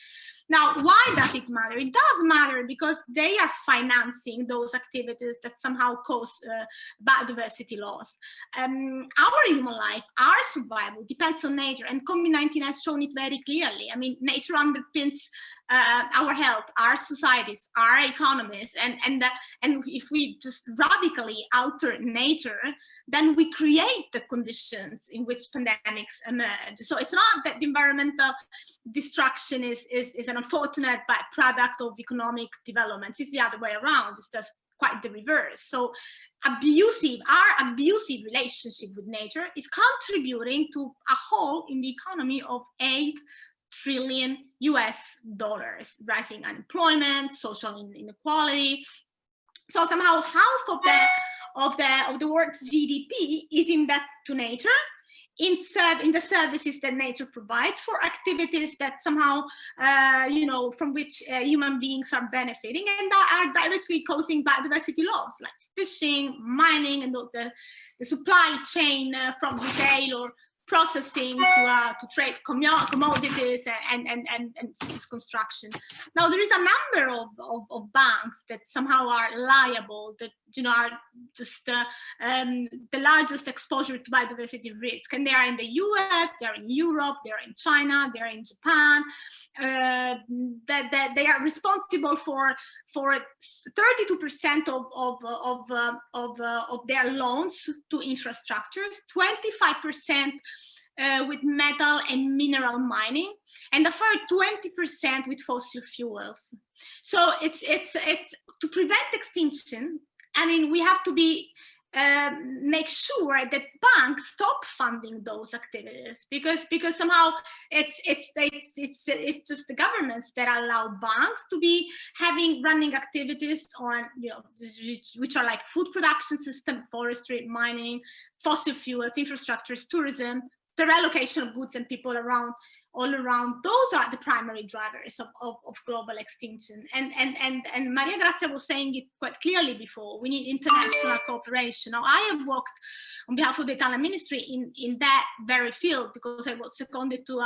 Now, why does it matter? It does matter because they are financing those activities that somehow cause biodiversity loss. Our human life, our survival depends on nature, and COVID-19 has shown it very clearly. I mean, nature underpins our health, our societies, our economies, and if we just radically alter nature, then we create the conditions in which pandemics emerge. So it's not that the environmental destruction is an unfortunate byproduct of economic developments. It's the other way around. It's just quite the reverse. So our abusive relationship with nature is contributing to a hole in the economy of $8 trillion, rising unemployment, social inequality. So somehow half of the world's GDP is in debt to nature, in the services that nature provides for activities that somehow, from which human beings are benefiting and are directly causing biodiversity loss, like fishing, mining, and the supply chain from retail or processing to trade commodities and construction. Now, there is a number of banks that somehow are liable, that are just the largest exposure to biodiversity risk, and they are in the US, they are in Europe, they are in China, they are in Japan. That they are responsible for 32% of their loans to infrastructures, 25% with metal and mineral mining, and the further 20% with fossil fuels. So it's to prevent extinction. I mean, we have to make sure that banks stop funding those activities, because somehow it's just the governments that allow banks to be running activities on which are like food production system, forestry, mining, fossil fuels, infrastructures, tourism, the relocation of goods and people all around. Those are the primary drivers of global extinction. And Maria Grazia was saying it quite clearly before. We need international cooperation. Now, I have worked on behalf of the Italian ministry in that very field, because I was seconded to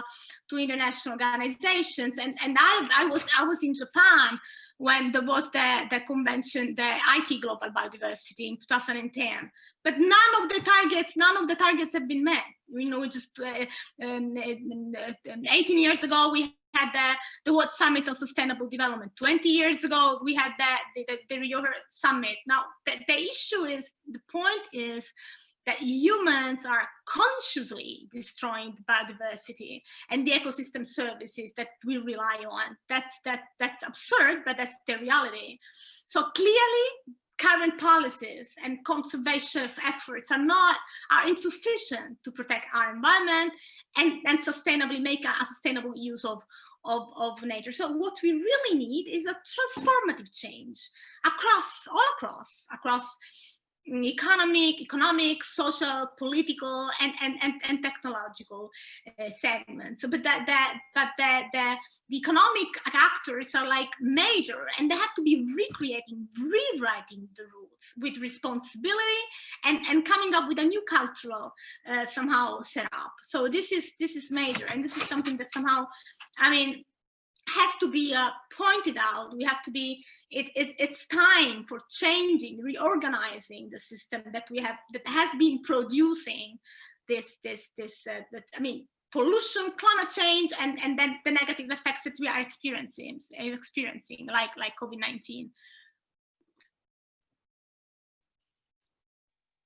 international organizations. And I was in Japan when there was the convention, the Aichi Global Biodiversity in 2010. But none of the targets have been met. Just 18 years ago, we had the World Summit on Sustainable Development. 20 years ago, we had the Rio Summit. Now, the point is that humans are consciously destroying the biodiversity and the ecosystem services that we rely on. That's absurd, but that's the reality. So clearly, current policies and conservation efforts are insufficient to protect our environment and sustainably make a sustainable use of nature. So what we really need is a transformative change all across economic, social, political, and technological segments. But the economic actors are like major, and they have to be rewriting the rules with responsibility and coming up with a new cultural somehow setup. So this is major, and this is something that somehow, I mean, has to be pointed out. We have to be. It's time for changing, reorganizing the system that we have, that has been producing this. I mean, pollution, climate change, and then the negative effects that we are experiencing, like COVID-19.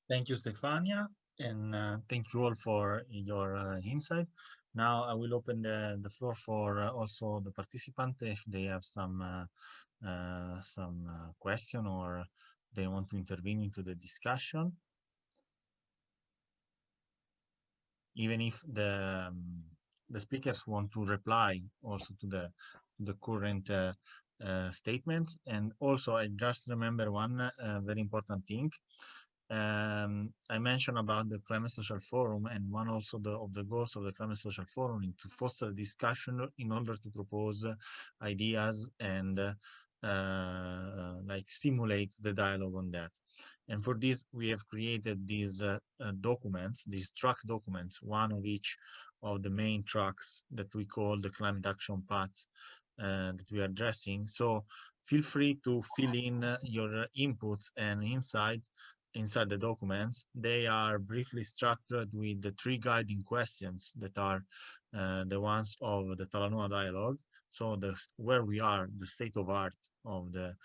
Thank you, Stefania, and thank you all for your insight. Now I will open the floor for also the participants if they have some question or they want to intervene into the discussion. Even if the speakers want to reply also to the current statements. And also, I just remember one very important thing. I mentioned about the Climate Social Forum, and one also of the goals of the Climate Social Forum is to foster discussion in order to propose ideas and like stimulate the dialogue on that. And for this, we have created these documents, these track documents, one of each of the main tracks that we call the climate action paths that we are addressing. So feel free to fill in your inputs and insight inside the documents. They are briefly structured with the 3 guiding questions that are the ones of the Talanoa dialogue. So where we are, the state of art of the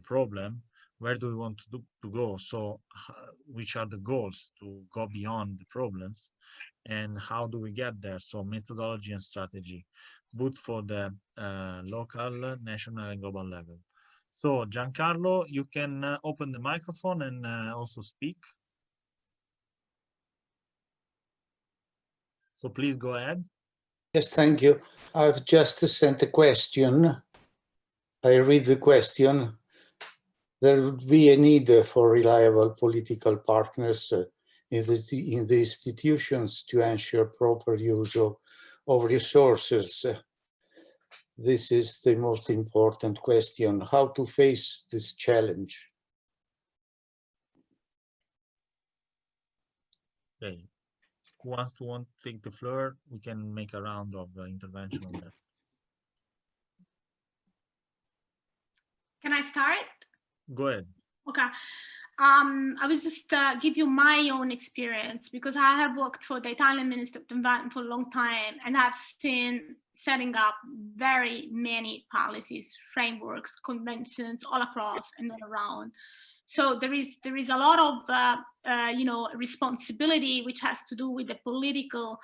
problem, where do we want to go? So which are the goals to go beyond the problems, and how do we get there? So methodology and strategy, both for the local, national, and global level. So Giancarlo, you can open the microphone and also speak. So please go ahead. Yes, thank you. I've just sent a question. I read the question. There would be a need for reliable political partners in the institutions to ensure proper use of resources. This is the most important question, how to face this challenge. Okay. Who wants to take the floor? We can make a round of intervention on that. Can I start? Go ahead. Okay. I will just give you my own experience, because I have worked for the Italian Ministry of the Environment for a long time, and I've seen setting up very many policies, frameworks, conventions all across and all around. So there is a lot of responsibility which has to do with the political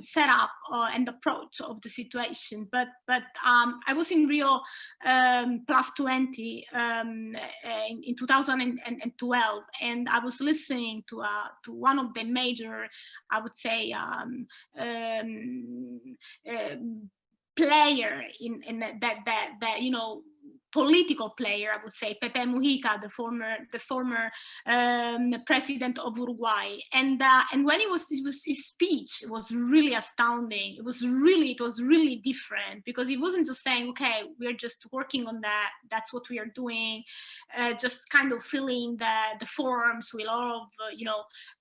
setup and approach of the situation. But I was in Rio +20 in 2012, and I was listening to one of the major, I would say, player in that political player, I would say, Pepe Mujica, the former president of Uruguay, and when his speech was really astounding. It was really different, because he wasn't just saying, okay, we're just working on that, that's what we are doing, just kind of filling the forms with all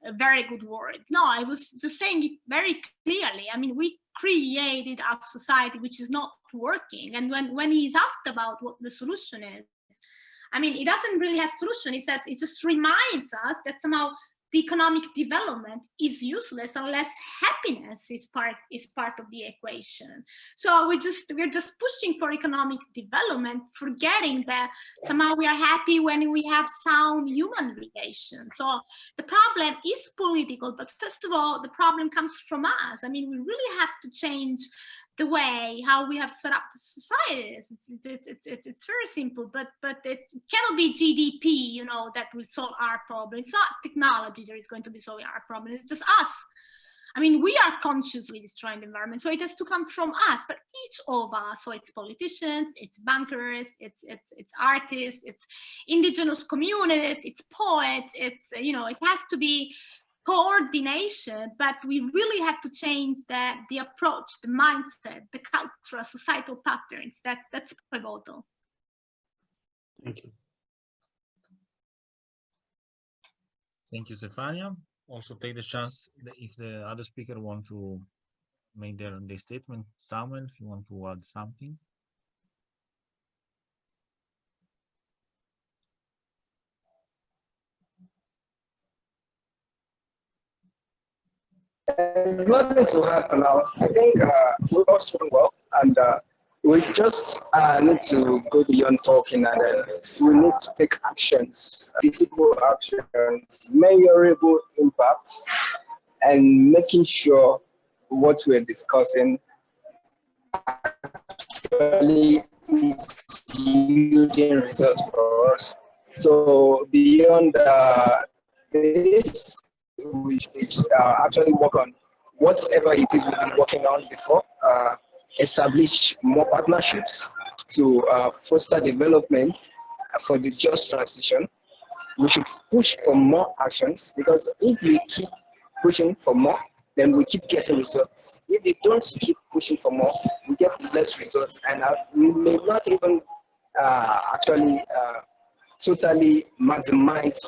of very good words. No, I was just saying it very clearly. I mean, we created a society which is not working, and when he's asked about what the solution is, I mean, he doesn't really have a solution. He says it just reminds us that somehow the economic development is useless unless happiness is part of the equation. So we're just pushing for economic development, forgetting that somehow we are happy when we have sound human relations. So the problem is political, but first of all, the problem comes from us. I mean, we really have to change the way how we have set up the societies. It's very simple, but it cannot be GDP, that will solve our problem. It's not technology that is going to be solving our problem. It's just us. I mean, we are consciously destroying the environment, so it has to come from us. But each of us, so it's politicians, it's bankers, it's artists, it's indigenous communities, it's poets, it's it has to be coordination, but we really have to change the approach, the mindset, the cultural, societal patterns. That's pivotal. Thank you. Thank you, Stefania. Also take the chance, if the other speaker want to make their statement. Samuel, if you want to add something. There's nothing to happen now. I think we've all spoken well, and we just need to go beyond talking, and we need to take actions, visible actions, measurable impacts, and making sure what we're discussing actually is yielding results for us. So beyond this, we should actually work on whatever it is we've been working on before, establish more partnerships, to foster development for the just transition, we should push for more actions, because if we keep pushing for more, then we keep getting results. If we don't keep pushing for more, we get less results, and we may not even actually totally maximize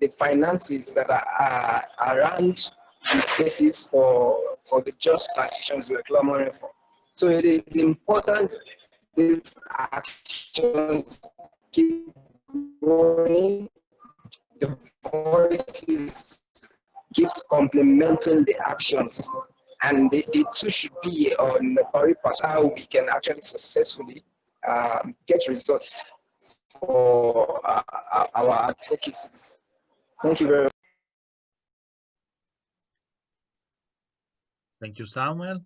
the finances that are around the spaces for the just transitions we're clamoring for. So it is important these actions keep growing, the voices keeps complementing the actions, and the two should be on the pari passu, how we can actually successfully get results for our advocacies. Thank you very much. Thank you, Samuel.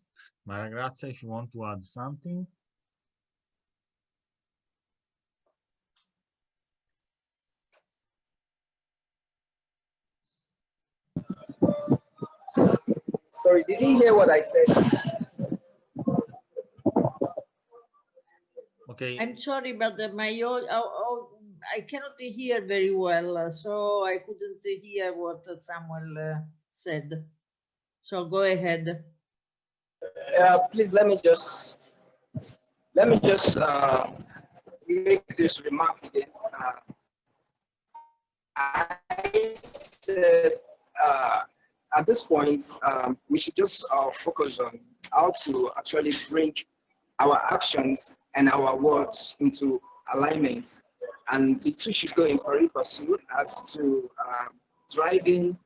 Maria Grazia, if you want to add something. Sorry, did you hear what I said? Okay. I'm sorry, but I cannot hear very well, so I couldn't hear what Samuel said. So go ahead. Please let me just make this remark again. I said at this point we should just focus on how to actually bring our actions and our words into alignment, and the two should go in pari passu as to driving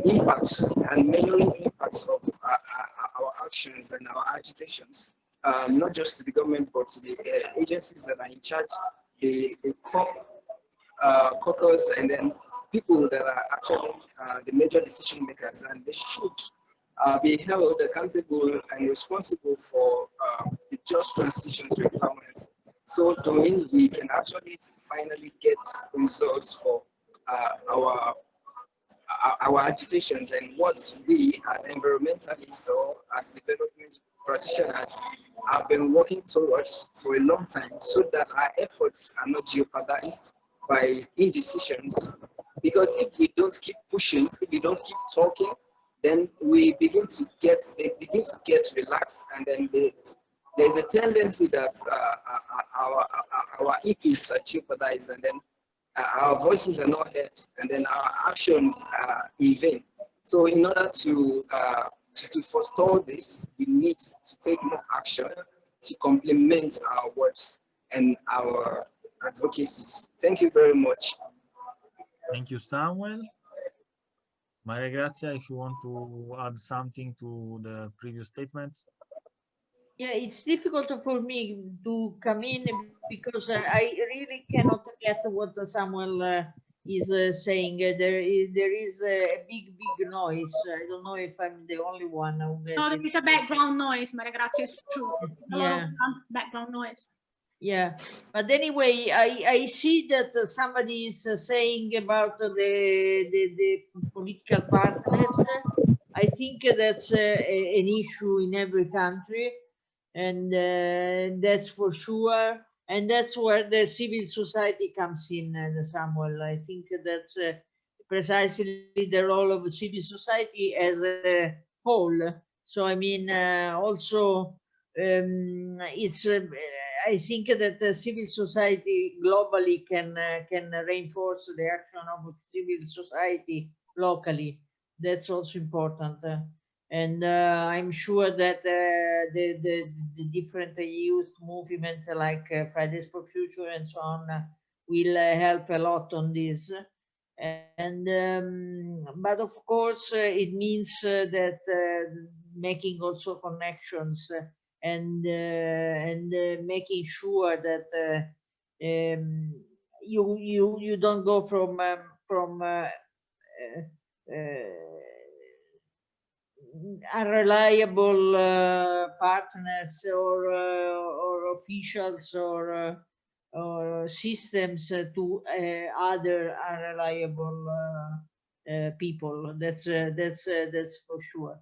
impacts and measuring impacts of our actions and our agitations, not just to the government but to the agencies that are in charge, the caucus, and then people that are actually the major decision makers, and they should be held accountable and responsible for the just transitions we're clamoring for. So doing, we can actually finally get results for our agitations and what we as environmentalists or as development practitioners have been working towards for a long time, so that our efforts are not jeopardized by indecisions. Because if we don't keep pushing, if we don't keep talking, then they begin to get relaxed, and then there's a tendency that our inputs are jeopardized, and then our voices are not heard, and then our actions are in vain. So in order to forestall this, we need to take more action to complement our words and our advocacies. Thank you very much. Thank you, Samuel. Maria Grazia, if you want to add something to the previous statements. Yeah, it's difficult for me to come in because I really cannot get what Samuel is saying. There is a big noise. I don't know if I'm the only one who gets No, it. it's a background noise, Maria Grazia, it's true. A lot of background noise. Yeah, but anyway, I see that somebody is saying about the political partners. I think that's an issue in every country, and that's for sure. And that's where the civil society comes in, Samuel. I think that's precisely the role of civil society as a whole. So I mean, also it's. I think that the civil society globally can reinforce the action of civil society locally. That's also important. And I'm sure that the different youth movements like Fridays for Future and so on will help a lot on this. And but of course it means that making also connections and making sure that you don't go from unreliable partners or officials or systems to other unreliable people. That's for sure.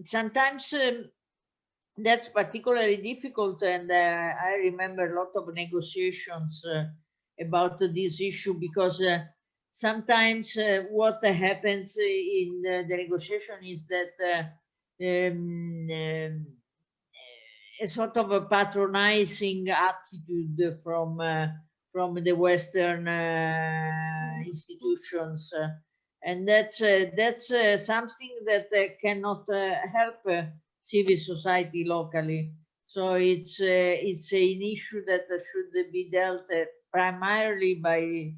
Sometimes that's particularly difficult, and I remember a lot of negotiations about this issue, because sometimes what happens in the negotiation is that a sort of a patronizing attitude from the Western institutions, and that's something that cannot help civil society locally. So it's an issue that should be dealt primarily by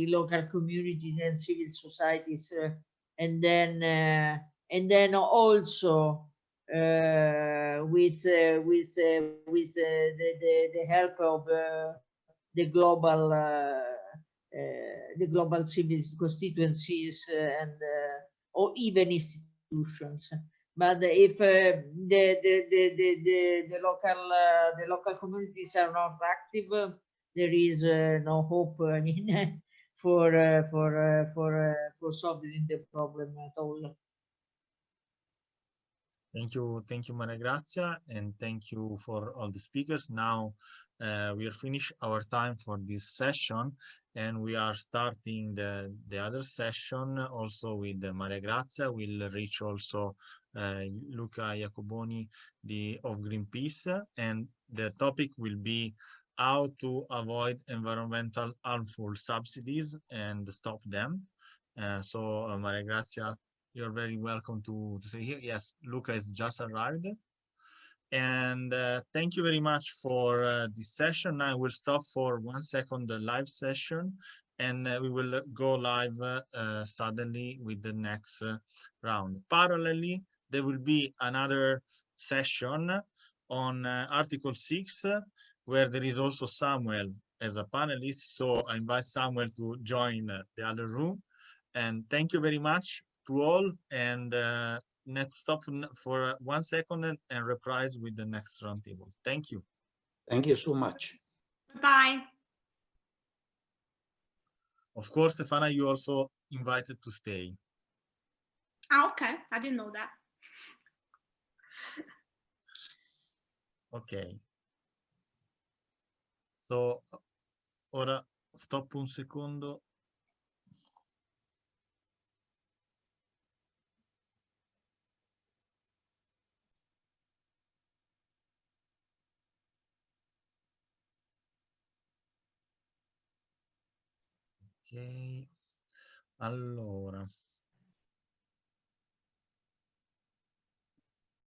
local communities and civil societies, and then also with the help of the global civil constituencies and or even institutions. But if the local communities are not active, there is no hope for solving the problem at all. Thank you, Maria Grazia, and thank you for all the speakers. Now we are finished our time for this session, and we are starting the other session also with Maria Grazia. We'll reach also Luca Jacoboni of Greenpeace, and the topic will be how to avoid environmental harmful subsidies and stop them. So Maria Grazia, you're very welcome to stay here. Yes, Luca has just arrived. And thank you very much for this session. I will stop for 1 second the live session, and we will go live suddenly with the next round. Parallelly, there will be another session on Article 6, where there is also Samuel as a panelist. So I invite Samuel to join the other room. And thank you very much to all, and let's stop for 1 second and reprise with the next roundtable. Thank you. Thank you so much. Bye. Of course, Stefana, you also invited to stay. Ah, okay, I didn't know that. Ok. So, ora stop un secondo. Ok, allora